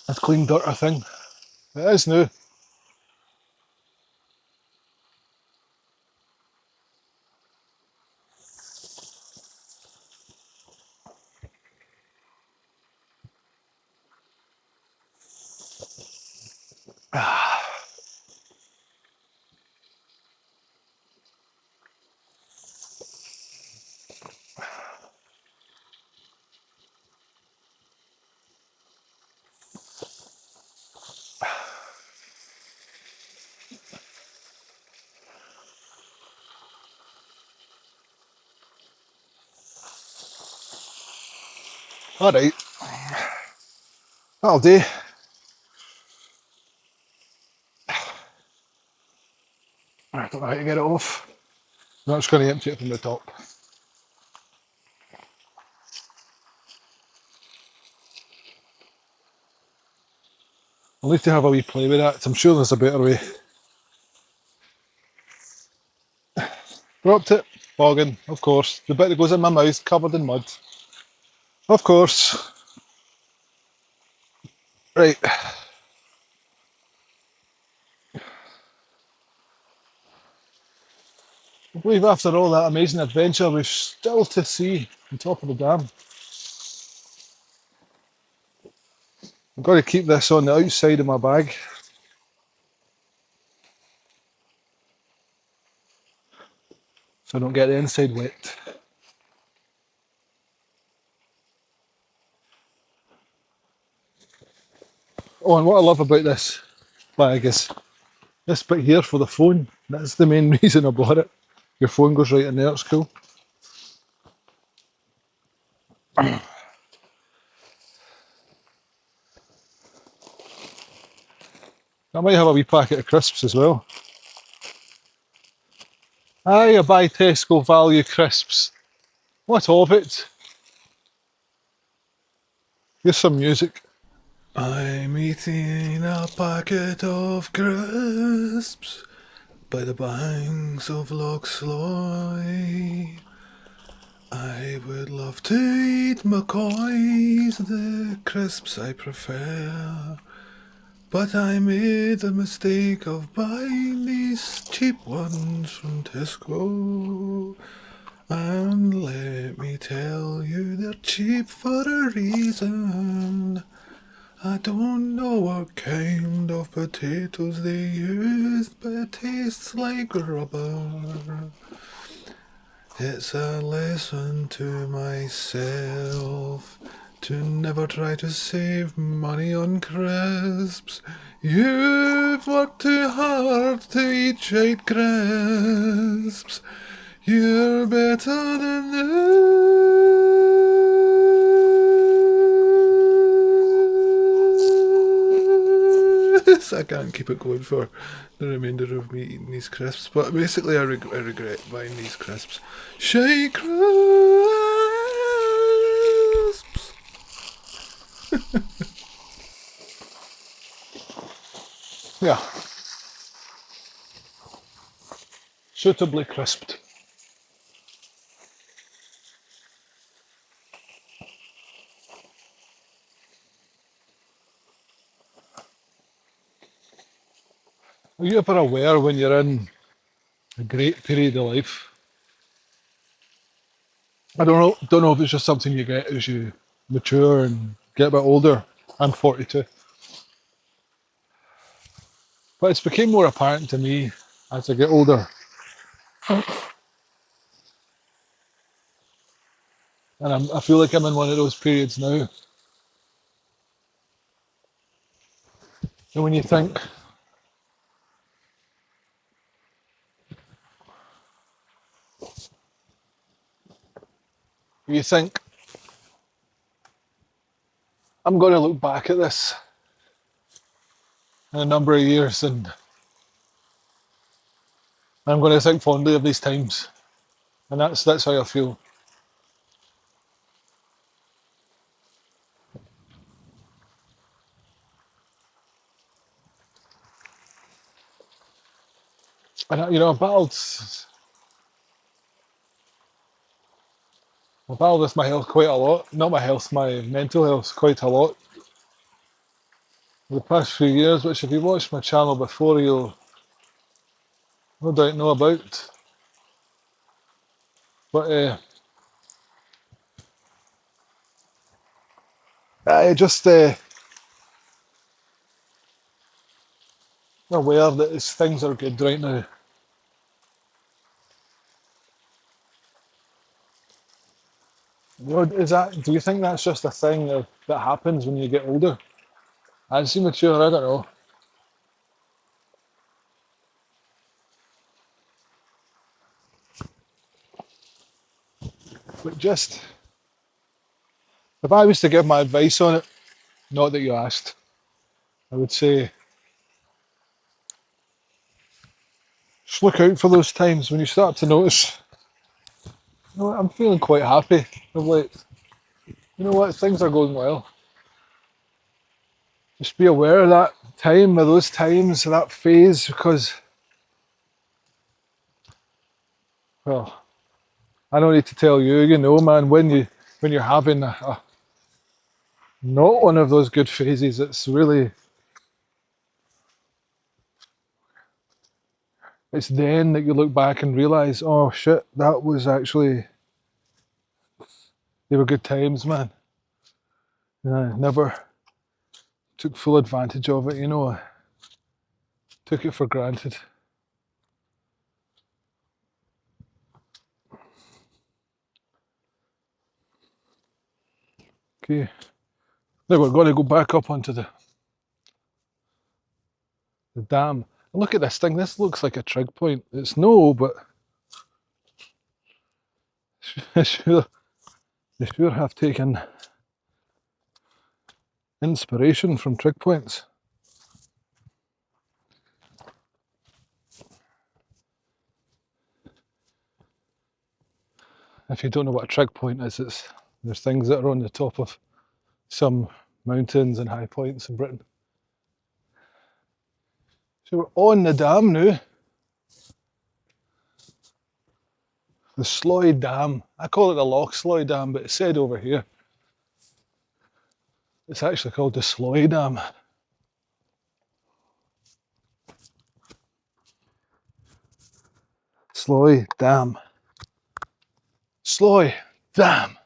[SPEAKER 1] That's clean dirt, I think. It is now. Alright. That'll do. I don't know how to get it off. I'm just going to empty it from the top. I'll need to have a wee play with that. I'm sure there's a better way. Dropped it. Bogging, of course. The bit that goes in my mouth, covered in mud. Of course. Right. I believe after all that amazing adventure, we've still to see on top of the dam. I've got to keep this on the outside of my bag. So I don't get the inside wet. Oh, and what I love about this bag is this bit here for the phone. That's the main reason I bought it. Your phone goes right in there, it's cool. I might have a wee packet of crisps as well. Aye, I buy Tesco value crisps. What of it? Here's some music.
[SPEAKER 2] I'm eating a packet of crisps by the banks of Loch Sloy. I would love to eat McCoys, the crisps I prefer. But I made the mistake of buying these cheap ones from Tesco. And let me tell you, they're cheap for a reason. I don't know what kind of potatoes they use, but it tastes like rubber. It's a lesson to myself to never try to save money on crisps. You've worked too hard to eat shite crisps. You're better than this. I can't keep it going for the remainder of me eating these crisps, but basically I regret buying these crisps. Shite crisps!
[SPEAKER 1] Yeah. Suitably crisped. Are you ever aware when you're in a great period of life? I don't know if it's just something you get as you mature and get a bit older. I'm 42. But it's become more apparent to me as I get older. And I feel like I'm in one of those periods now. And when you think, I'm going to look back at this in a number of years and I'm going to think fondly of these times. And that's how I feel. And I've battled with my health quite a lot. Not my health, my mental health quite a lot. The past few years, which if you watched my channel before, you'll no doubt know about. But I just aware that things are good right now. Do you think that's just a thing that happens when you get older? As you mature, I don't know. But just, if I was to give my advice on it, not that you asked, I would say, just look out for those times when you start to notice, I'm feeling quite happy. I'm like, you know what, things are going well. Just be aware of that time, of those times, of that phase, because, well, I don't need to tell you, man, when you're having not one of those good phases, it's then that you look back and realise, oh shit, that was actually, they were good times, man. I never took full advantage of it, took it for granted. Okay, now we're going to go back up onto the dam. And look at this thing, this looks like a trig point. It's no, but they sure have taken inspiration from trig points. If you don't know what a trig point is, there's things that are on the top of some mountains and high points in Britain. So we're on the dam now. The Sloy Dam. I call it the Loch Sloy Dam, but it's said over here it's actually called the Sloy Dam. Sloy Dam. Sloy Dam.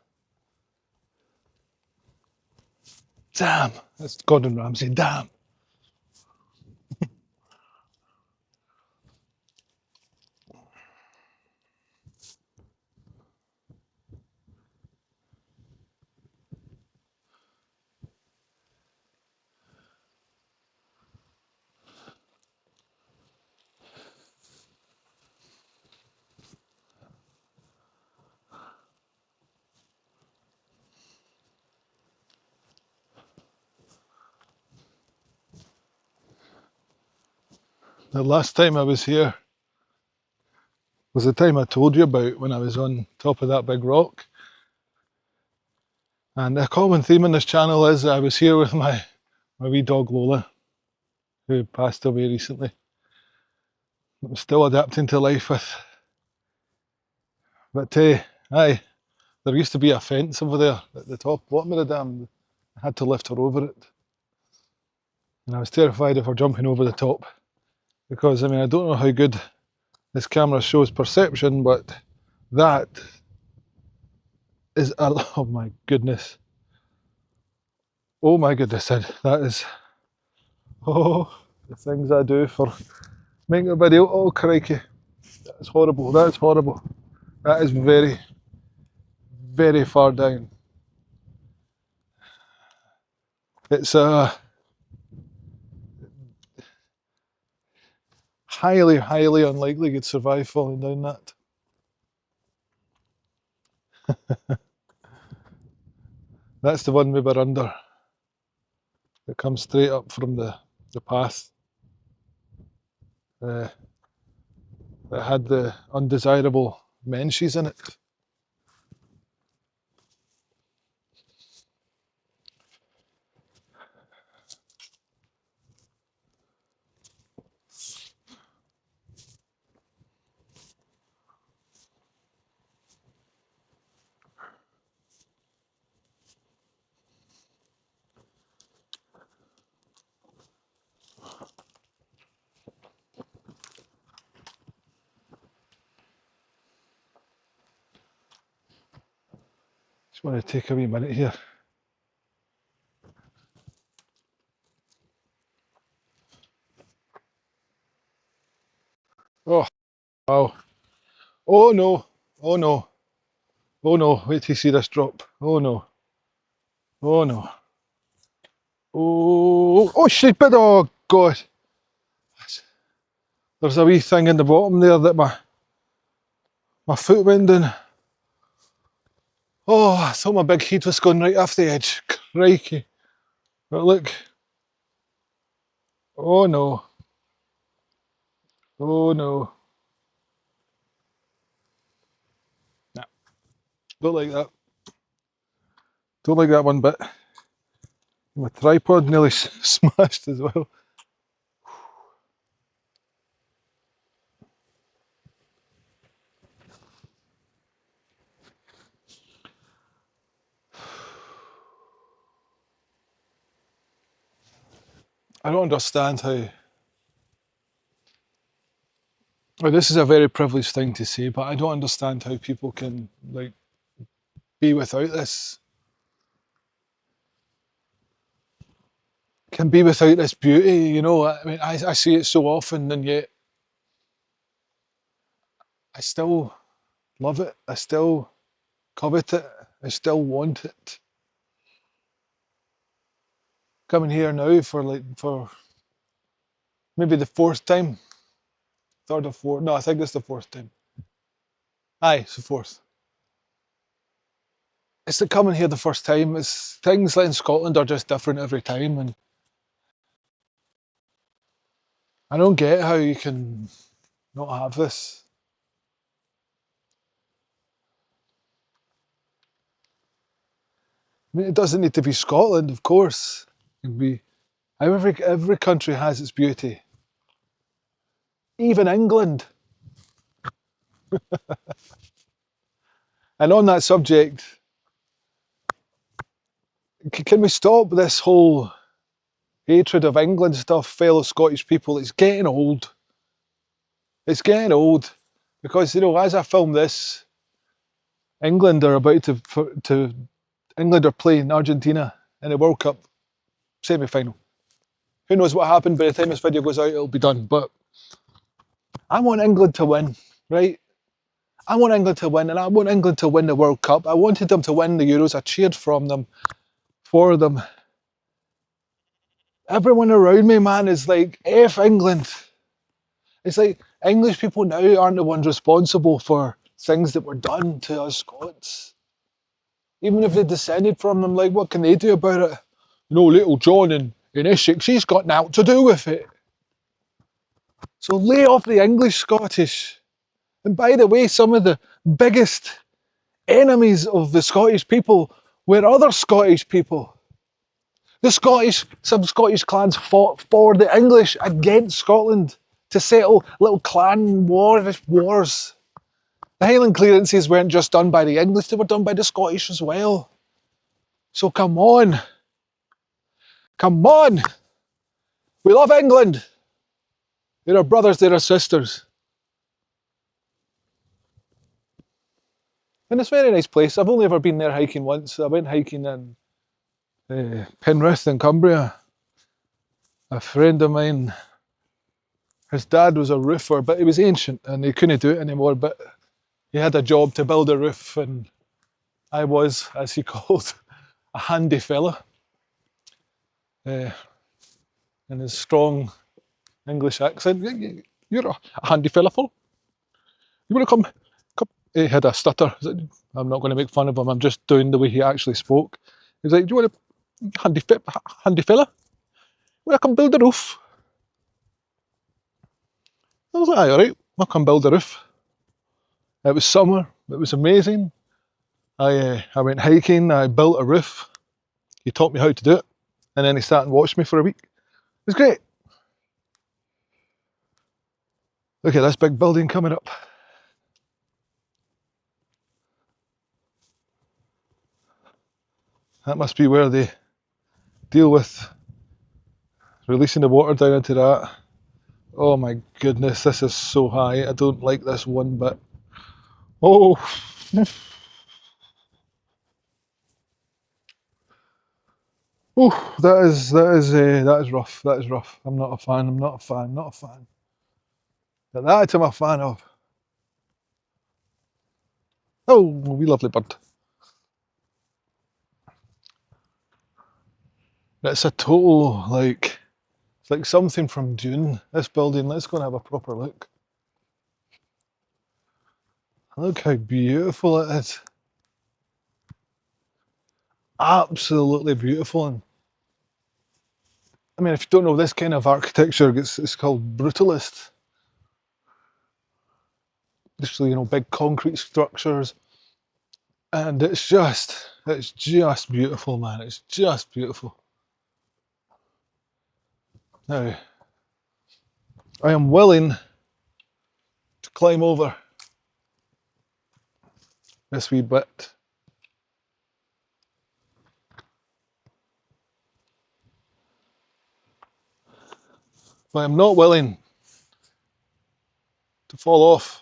[SPEAKER 1] Damn, that's Gordon Ramsay, damn. The last time I was here was the time I told you about when I was on top of that big rock. And a common theme on this channel is I was here with my wee dog Lola, who passed away recently. I'm still adapting to life with. But aye, there used to be a fence over there at the top, bottom of the dam. I had to lift her over it. And I was terrified of her jumping over the top. Because, I mean, I don't know how good this camera shows perception, but that is, oh my goodness. Oh my goodness, that is, oh, the things I do for making a video. Oh crikey, that's horrible, that's horrible. That is very, very far down. It's highly, highly unlikely you'd survive falling down that. That's the one we were under. It comes straight up from the path. That had the undesirable mentions in it. Just want to take a wee minute here. Oh, wow. Oh no, oh no, oh no, wait till you see this drop. Oh no, oh no. Oh, oh shit, but oh god. There's a wee thing in the bottom there that my foot went in. Oh, I thought my big head was going right off the edge. Crikey. But look. Oh no. Oh no. Nah, don't like that. Don't like that one bit. My tripod nearly smashed as well. I don't understand how. Well, this is a very privileged thing to say, but I don't understand how people can like be without this. Can be without this beauty, you know. I mean, I see it so often, and yet I still love it. I still covet it. I still want it. Coming here now for maybe the fourth time, third or fourth. No, I think it's the fourth time. Aye, it's the fourth. It's the coming here the first time. It's things like in Scotland are just different every time, and I don't get how you can not have this. I mean, it doesn't need to be Scotland, of course. It can be every country has its beauty. Even England. And on that subject, can we stop this whole hatred of England stuff, fellow Scottish people? It's getting old. It's getting old. Because, you know, as I film this, England are about to England are playing Argentina in the World Cup. semi-final. Who knows what happened? By the time this video goes out, it'll be done. But I want England to win, right? I want England to win, and I want England to win the World Cup. I wanted them to win the Euros. I cheered for them. Everyone around me, man, is like, F England. It's like English people now aren't the ones responsible for things that were done to us Scots. Even if they descended from them, like, what can they do about it? You know, little John in Essex, he's got naught to do with it. So lay off the English Scottish. And by the way, some of the biggest enemies of the Scottish people were other Scottish people. Some Scottish clans fought for the English against Scotland to settle little clan wars. The Highland clearances weren't just done by the English, they were done by the Scottish as well. So come on. Come on. We love England. They're our brothers, they're our sisters. And it's a very nice place. I've only ever been there hiking once. I went hiking in Penrith in Cumbria. A friend of mine, his dad was a roofer, but he was ancient and he couldn't do it anymore, but he had a job to build a roof, and I was, as he called, a handy fella. In his strong English accent. You're a handy fella, Paul. You want to come? He had a stutter. I'm not going to make fun of him. I'm just doing the way he actually spoke. He's like, do you want to, handy fella? Will I come build a roof? I was like, aye, all right, I'll come build a roof. It was summer. It was amazing. I went hiking. I built a roof. He taught me how to do it, and then he sat and watched me for a week. It was great. Look at this big building coming up. That must be where they deal with releasing the water down into that. Oh my goodness, this is so high. I don't like this one bit. Oh. Oh, that is rough. That is rough. I'm not a fan. I'm not a fan. Not a fan. But that I'm a fan of. Oh, wee lovely bird. It's a total, like, it's like something from Dune, this building. Let's go and have a proper look. Look how beautiful it is. Absolutely beautiful. And I mean, if you don't know this kind of architecture, it's called brutalist. Just, you know, big concrete structures. And it's just beautiful, man. It's just beautiful. Now, I am willing to climb over this wee bit. But I'm not willing to fall off.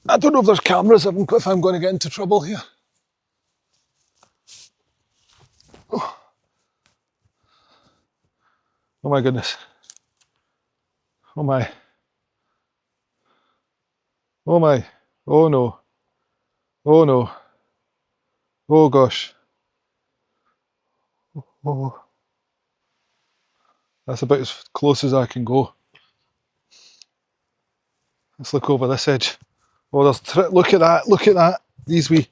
[SPEAKER 1] I don't know if there's cameras, if I'm going to get into trouble here. Oh, oh my goodness. Oh my. Oh my. Oh no. Oh no. Oh gosh. Oh. That's about as close as I can go. Let's look over this edge. Oh, look at that. Look at that. These wee.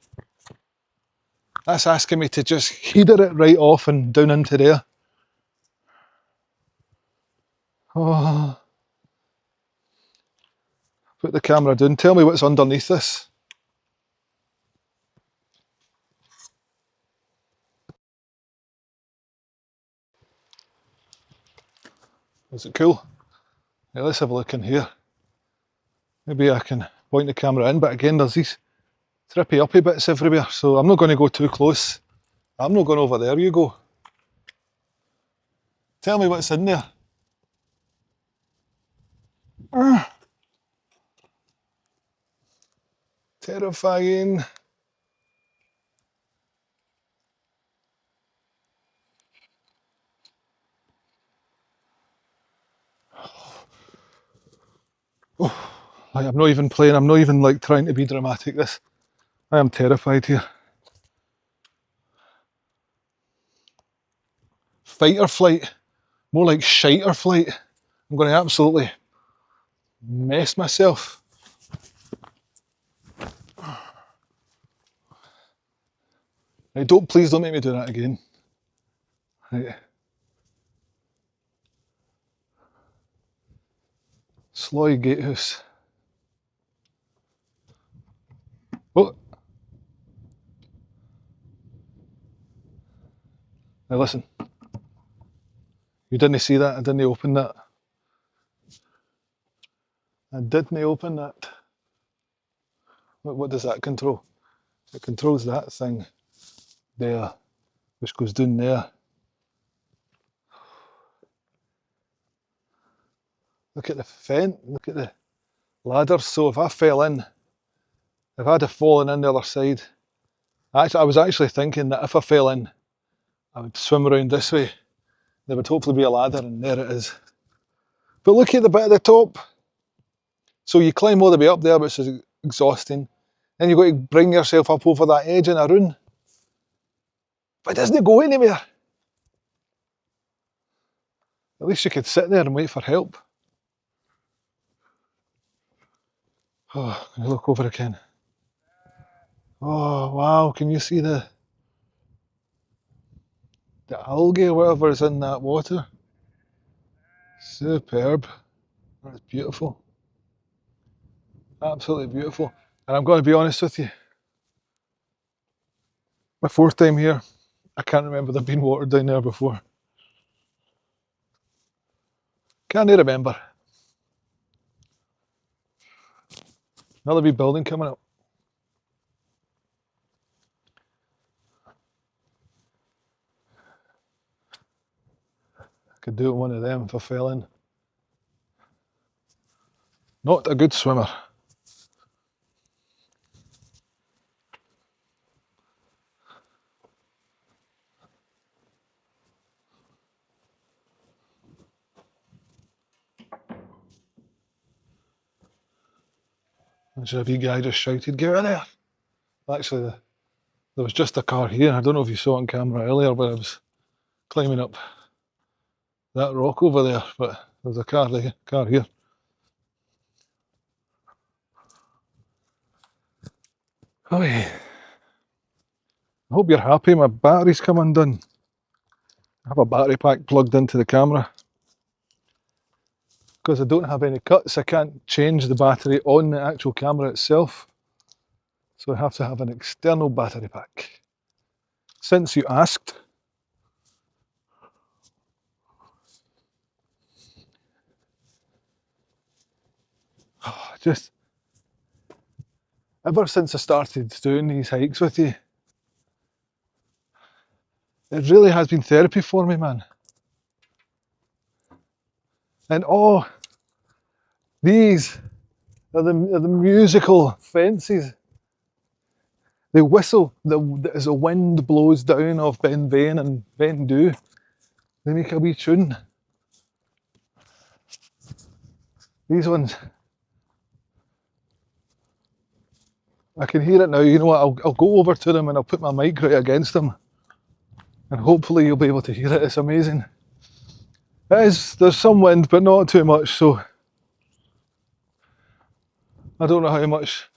[SPEAKER 1] That's asking me to just header it right off and down into there. Oh. Put the camera down. Tell me what's underneath this. Is it cool? Yeah, let's have a look in here. Maybe I can point the camera in, but again, there's these trippy uppy bits everywhere, so I'm not going to go too close. I'm not going over there, you go. Tell me what's in there. Terrifying. I'm not even playing, I'm not even like trying to be dramatic. I am terrified here. Fight or flight, more like shite or flight. I'm going to absolutely mess myself. Right, please don't make me do that again. Right. Sloy Gatehouse. Oh. Now listen. You didn't see that? I didn't open that. I didn't open that. What does that control? It controls that thing there, which goes down there. Look at the fence, look at the ladder. So if I fell in, if I'd have fallen in the other side, I was actually thinking that if I fell in, I would swim around this way. There would hopefully be a ladder, and there it is. But look at the bit at the top. So you climb all the way up there, which is exhausting. Then you've got to bring yourself up over that edge in a run. But it doesn't go anywhere. At least you could sit there and wait for help. Oh, can you look over again? Oh, wow, can you see the algae or whatever is in that water? Superb. That's beautiful. Absolutely beautiful. And I'm going to be honest with you. My 4th time here, I can't remember there being water down there before. Can't remember. Another wee building coming up. I could do it one of them if I fell in. Not a good swimmer. There's a wee guy just shouted, "Get out of there!" Actually, there was just a car here. I don't know if you saw it on camera earlier, but I was climbing up that rock over there, but there's a car here. Oh yeah. I hope you're happy. My battery's come undone. I have a battery pack plugged into the camera. Because I don't have any cuts, I can't change the battery on the actual camera itself. So I have to have an external battery pack. Since you asked, just ever since I started doing these hikes with you, it really has been therapy for me, man. And oh, these are the musical fences. They whistle as the wind blows down off Ben Vane and Ben Dhu. They make a wee tune. These ones, I can hear it now. You know what? I'll go over to them and I'll put my mic right against them, and hopefully you'll be able to hear it. It's amazing. There's some wind, but not too much. So I don't know how much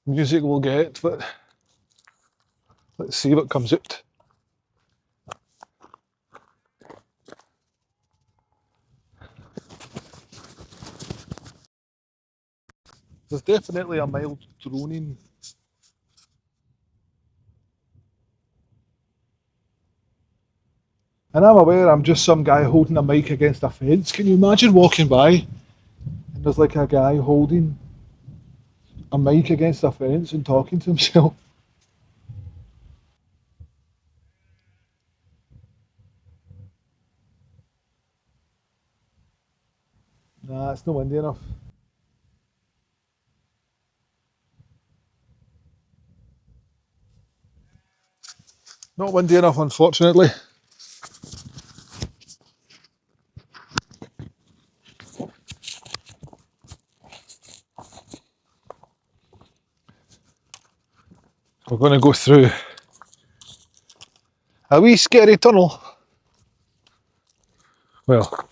[SPEAKER 1] music we'll get, but let's see what comes out. There's definitely a mild droning. And I'm aware I'm just some guy holding a mic against a fence. Can you imagine walking by and there's like a guy holding a mic against a fence and talking to himself? Nah, it's not windy enough. Not windy enough, unfortunately. going to go through a wee scary tunnel. Well,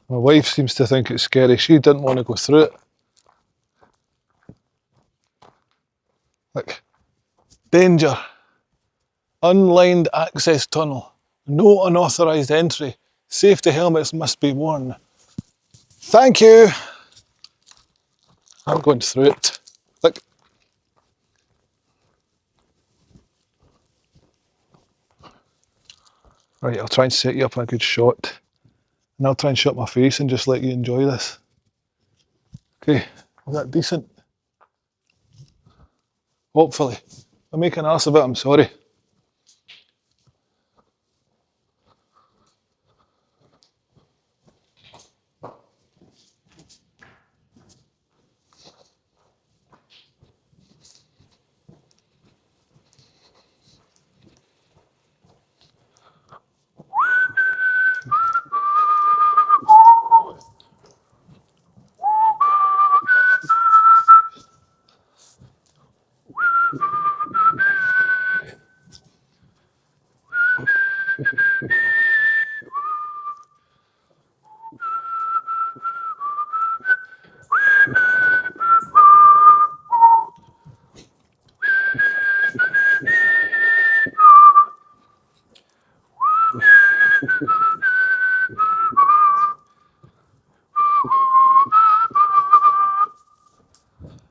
[SPEAKER 1] my wife seems to think it's scary. She didn't want to go through it. Look, danger. Unlined access tunnel. No unauthorised entry. Safety helmets must be worn. Thank you. I'm going through it. Look. Right, I'll try and set you up a good shot. And I'll try and shut my face and just let you enjoy this. Okay, is that decent? Hopefully. If I make an ass of it, I'm sorry.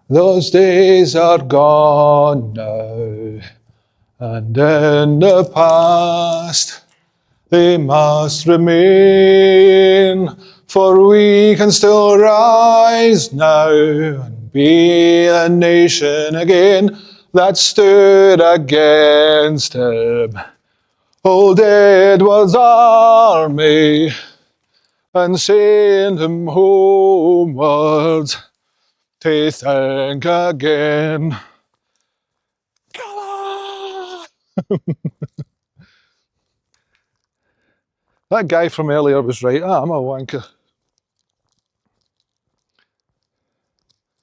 [SPEAKER 1] Those days are gone now, and in the past they must remain, for we can still rise now and be a nation again that stood against him. Old Edward's army and send him homewards to think again. Come on! That guy from earlier was right. I'm a wanker.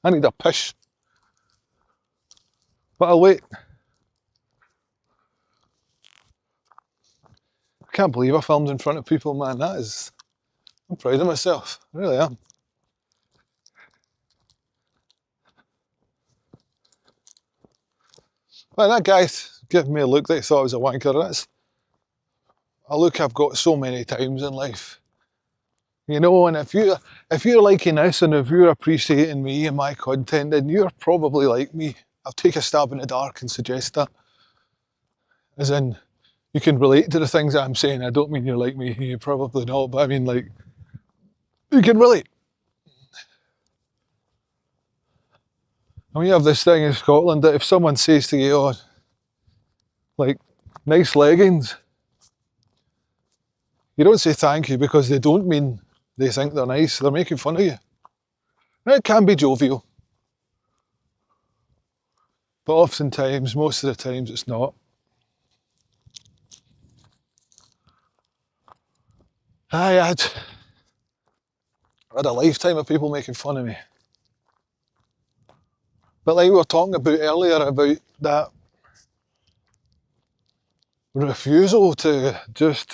[SPEAKER 1] I need a pish. But I'll wait. I can't believe I filmed in front of people, man. I'm proud of myself. I really am. Well, that guy gave me a look that he thought I was a wanker. That's a look I've got so many times in life. You know, and if you're liking this and if you're appreciating me and my content, then you're probably like me. I'll take a stab in the dark and suggest that. As in, you can relate to the things that I'm saying. I don't mean you're like me, you probably not, but I mean like, you can relate. And we have this thing in Scotland that if someone says to you, oh, like, nice leggings, you don't say thank you because they don't mean they think they're nice, they're making fun of you. And it can be jovial. But oftentimes, most of the times, it's not. I had a lifetime of people making fun of me. But like we were talking about earlier about that refusal to just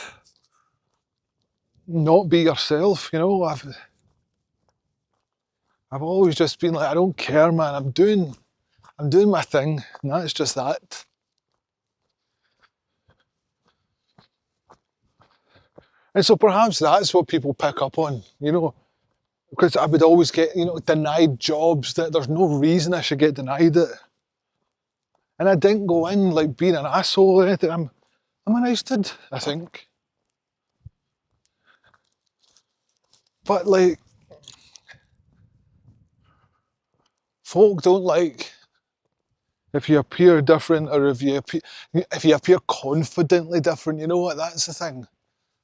[SPEAKER 1] not be yourself, you know, I've always just been like, I don't care, man, I'm doing my thing, and that's just that. And so perhaps that's what people pick up on, you know, because I would always get, you know, denied jobs that there's no reason I should get denied it. And I didn't go in like being an asshole or anything. I'm a nice dude, I think. But like, folk don't like if you appear different or if you appear confidently different. You know what? That's the thing.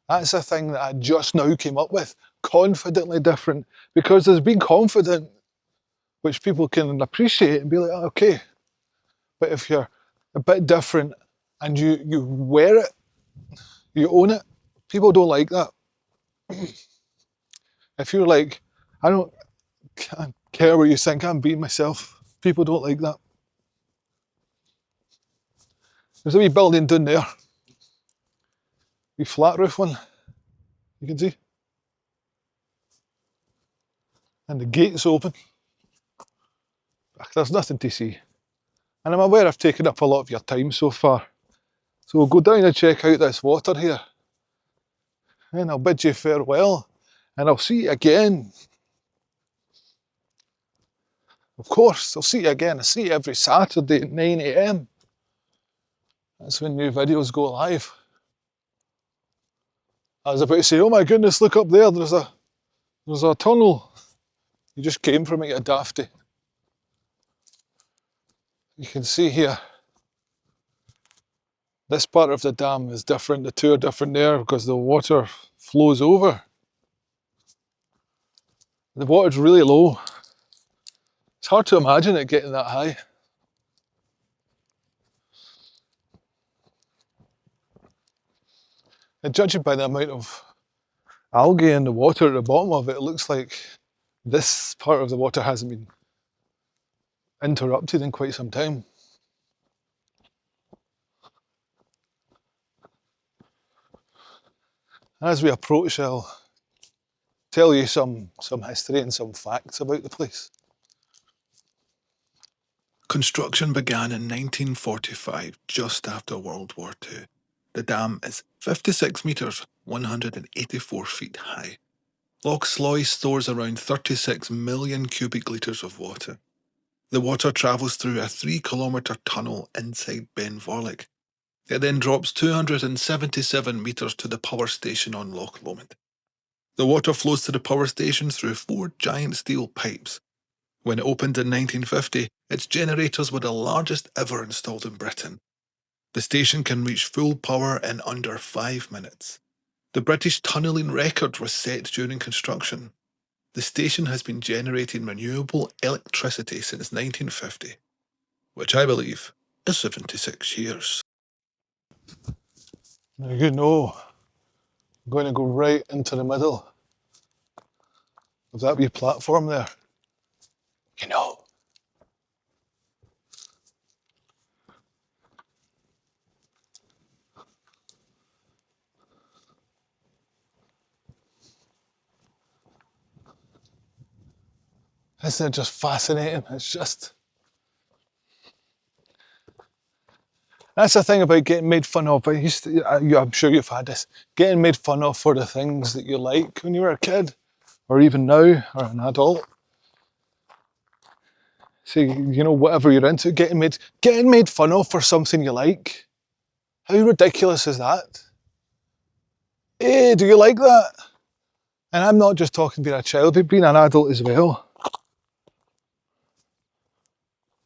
[SPEAKER 1] That's the thing that I just now came up with. Confidently different. Because there's being confident, which people can appreciate and be like, oh, okay. But if you're a bit different and you wear it, you own it, people don't like that. If you're like, I don't care what you think, I'm being myself. People don't like that. There's a wee building down there. Wee flat roof one. You can see. And the gate's open. There's nothing to see. And I'm aware I've taken up a lot of your time so far. So we'll go down and check out this water here. And I'll bid you farewell. And I'll see you again. Of course, I'll see you again. I see you every Saturday at 9 AM. That's when new videos go live. I was about to say, oh my goodness, look up there, there's a tunnel. You just came from it, you dafty. You can see here, this part of the dam is different, the two are different there because the water flows over. The water's really low. It's hard to imagine it getting that high. And judging by the amount of algae in the water at the bottom of it, it looks like this part of the water hasn't been interrupted in quite some time. As we approach, I'll tell you some history and some facts about the place.
[SPEAKER 2] Construction began in 1945, just after World War II. The dam is 56 metres, 184 feet high. Loch Sloy stores around 36 million cubic litres of water. The water travels through a 3-kilometre tunnel inside Ben Vorlich. It then drops 277 metres to the power station on Loch Lomond. The water flows to the power station through 4 giant steel pipes. When it opened in 1950, its generators were the largest ever installed in Britain. The station can reach full power in under 5 minutes. The British tunnelling record was set during construction. The station has been generating renewable electricity since 1950, which I believe is 76 years.
[SPEAKER 1] Now you know, I'm going to go right into the middle of that wee platform there. You know. Isn't it just fascinating? It's just... That's the thing about getting made fun of. I'm sure you've had this. Getting made fun of for the things that you like when you were a kid, or even now, or an adult. See, you know, whatever you're into, getting made fun of for something you like. How ridiculous is that? Hey, do you like that? And I'm not just talking being a child, but being an adult as well.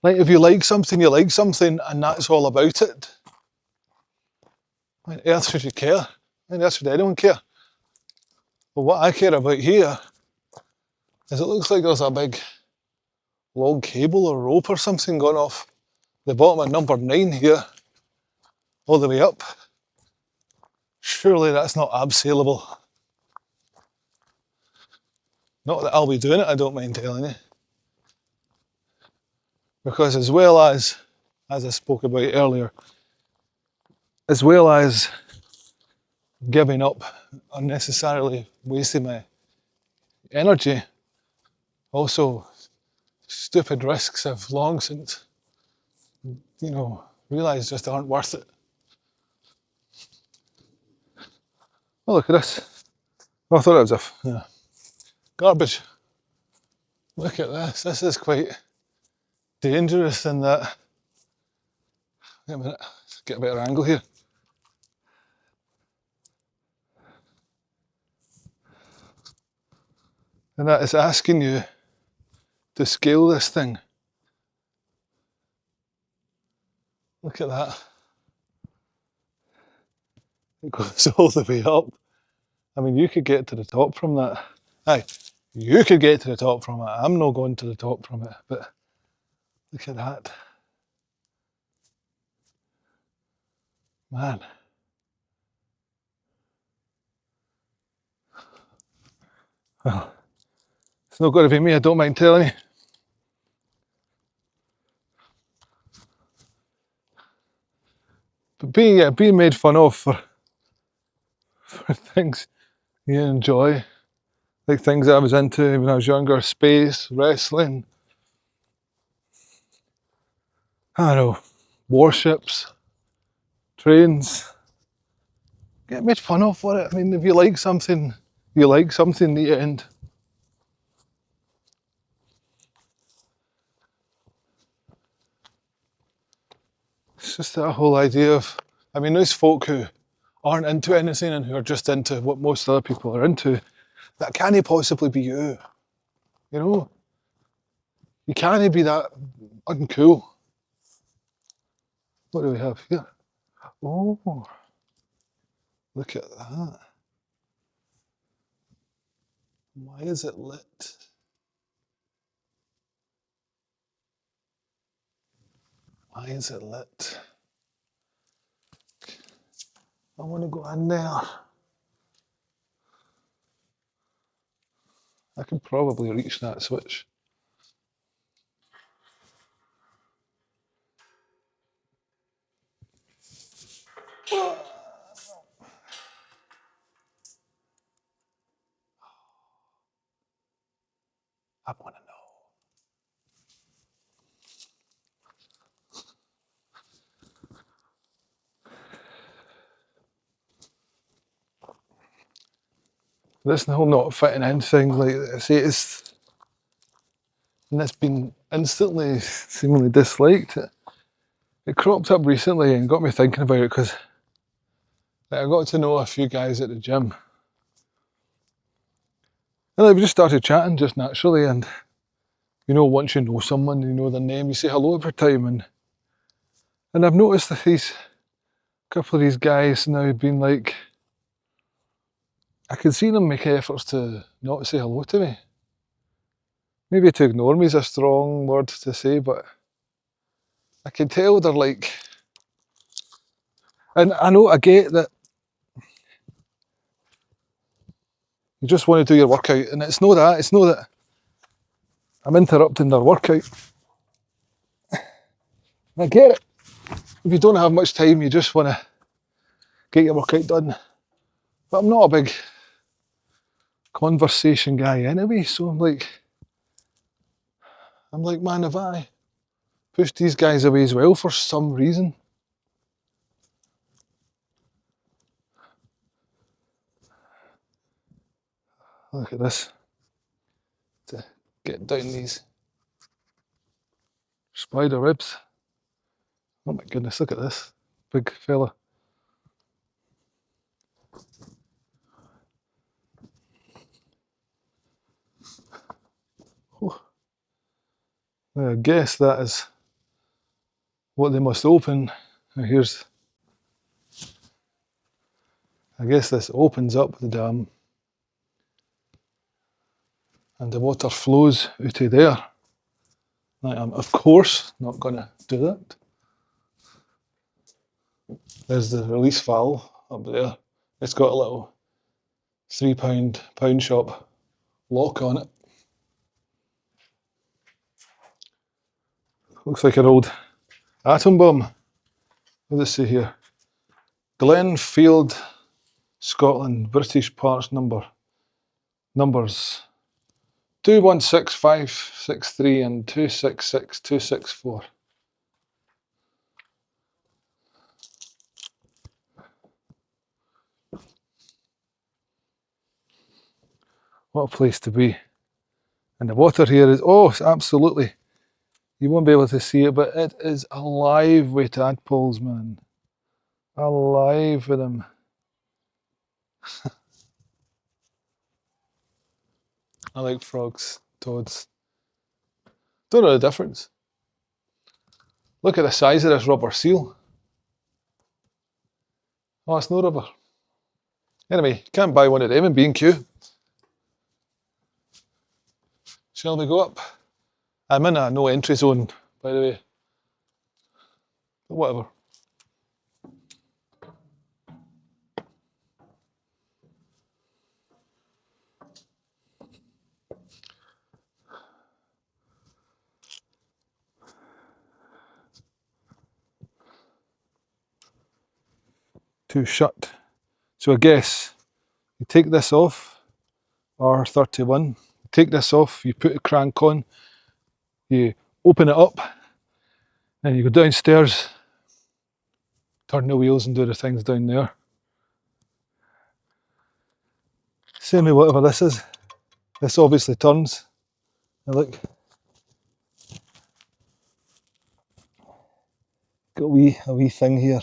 [SPEAKER 1] Like, if you like something, and that's all about it. Why on earth should you care? Why on earth should anyone care? But what I care about here is it looks like there's a big long cable or rope or something going off the bottom of number 9 here, all the way up. Surely that's not abseilable. Not that I'll be doing it, I don't mind telling you. Because as well as I spoke about earlier, as well as giving up, unnecessarily wasting my energy, also stupid risks I've long since, realised just aren't worth it. Oh, look at this. Oh, I thought it was garbage. Look at this. This is quite dangerous in that. Wait a minute, let's get a better angle here. And that is asking you to scale this thing. Look at that. It goes all the way up. I mean, you could get to the top from that. Aye, you could get to the top from it. I'm not going to the top from it, but look at that. Man. Well, it's not going to be me, I don't mind telling you. But being made fun of for things you enjoy, like things that I was into when I was younger, space, wrestling, I don't know, warships, trains. Get made fun of for it. I mean, if you like something, you like something in the end. It's just that whole idea of, I mean, those folk who aren't into anything and who are just into what most other people are into, that can't possibly be you. You know? You can't be that uncool. What do we have here? Oh, look at that. Why is it lit? Why is it lit? I want to go in there. I could probably reach that switch. I want to know. This whole not fitting in thing, like I say, and it's been instantly, seemingly disliked. It cropped up recently and got me thinking about it because I got to know a few guys at the gym. And we just started chatting just naturally, and you know, once you know someone, you know their name, you say hello every time, and I've noticed that these couple of these guys now have been like, I can see them make efforts to not say hello to me. Maybe to ignore me is a strong word to say, but I can tell they're like, and I know, I get that you just want to do your workout, and it's not that I'm interrupting their workout. I get it. If you don't have much time, you just want to get your workout done. But I'm not a big conversation guy anyway, so I'm like, man, if I push these guys away as well for some reason, look at this, to get down these spider webs. Oh my goodness, look at this big fella. Oh, I guess that is what they must open. Now here's, I guess this opens up the dam and the water flows out of there. I am, of course, not going to do that. There's the release valve up there. It's got a little £3 shop lock on it. Looks like an old atom bomb. What does it say here? Glenfield, Scotland, British parts numbers 216563 and 266264. What a place to be. And the water here is, oh, absolutely. You won't be able to see it, but it is alive with tadpoles, man. Alive with them. I like frogs, toads. Don't know the difference. Look at the size of this rubber seal. Oh, it's no rubber. Anyway, can't buy one of them in B&Q. Shall we go up? I'm in a no entry zone, by the way. But whatever. to shut. So I guess you take this off, R31, you take this off, you put the crank on, you open it up, then you go downstairs, turn the wheels and do the things down there. Same with whatever this is. This obviously turns. Now look, got a wee thing here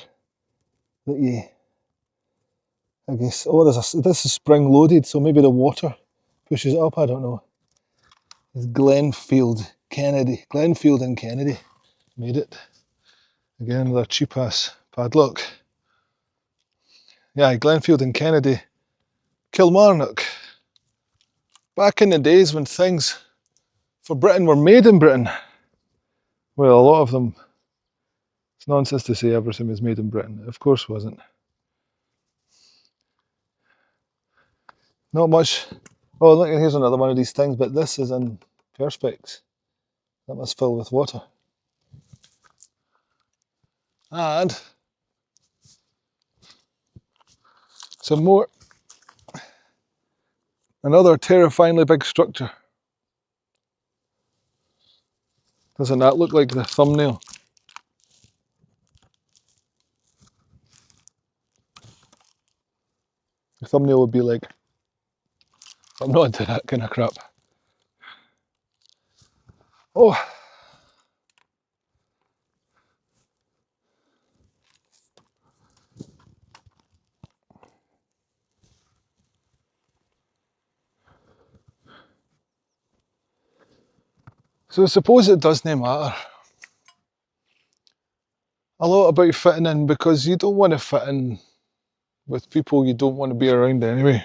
[SPEAKER 1] that you, I guess, oh, this is spring loaded, so maybe the water pushes it up, I don't know. It's Glenfield and Kennedy made it. Again, another cheap ass padlock. Yeah, Glenfield and Kennedy, Kilmarnock. Back in the days when things for Britain were made in Britain. Well, a lot of them. It's nonsense to say everything was made in Britain. It of course wasn't. Not much. Oh, look, here's another one of these things, but this is in perspex. That must fill with water. And some more. Another terrifyingly big structure. Doesn't that look like the thumbnail? The thumbnail would be like, I'm not into that kind of crap. Oh. So I suppose it doesn't matter a lot about fitting in, because you don't want to fit in with people you don't want to be around anyway.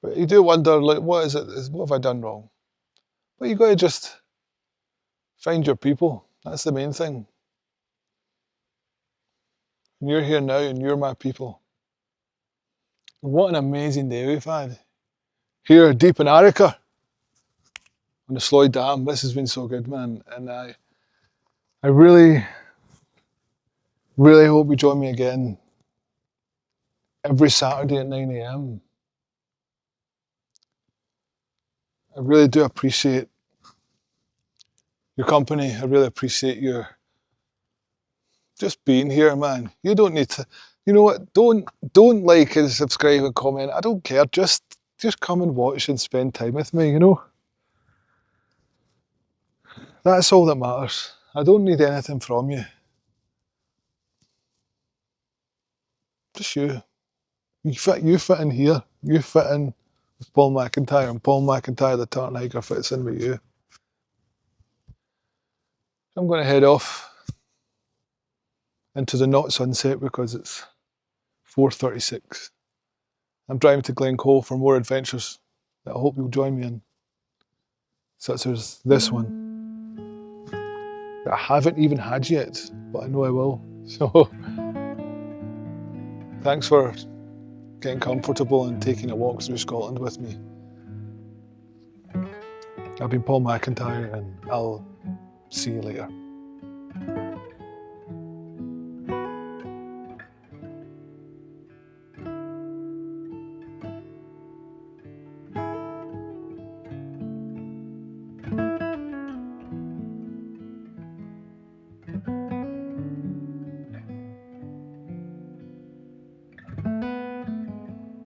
[SPEAKER 1] But you do wonder, like, what is it? What have I done wrong? But you got to just find your people. That's the main thing. And you're here now and you're my people. What an amazing day we've had. Here deep in Arrochar on the Sloy Dam. This has been so good, man. And I really, really hope you join me again every Saturday at 9 AM. I really do appreciate your company. I really appreciate your just being here, man. You don't need to, you know what? Don't like and subscribe and comment. I don't care. Just come and watch and spend time with me. You know, that's all that matters. I don't need anything from you. Just you. You fit in here. You fit in with Paul McIntyre, and Paul McIntyre, the tartan hiker, fits in with you. I'm going to head off into the not sunset because it's 4:36. I'm driving to Glencoe for more adventures that I hope you'll join me in, such as this one that I haven't even had yet, but I know I will. So thanks for getting comfortable and taking a walk through Scotland with me. I've been Paul McIntyre, and I'll see you later.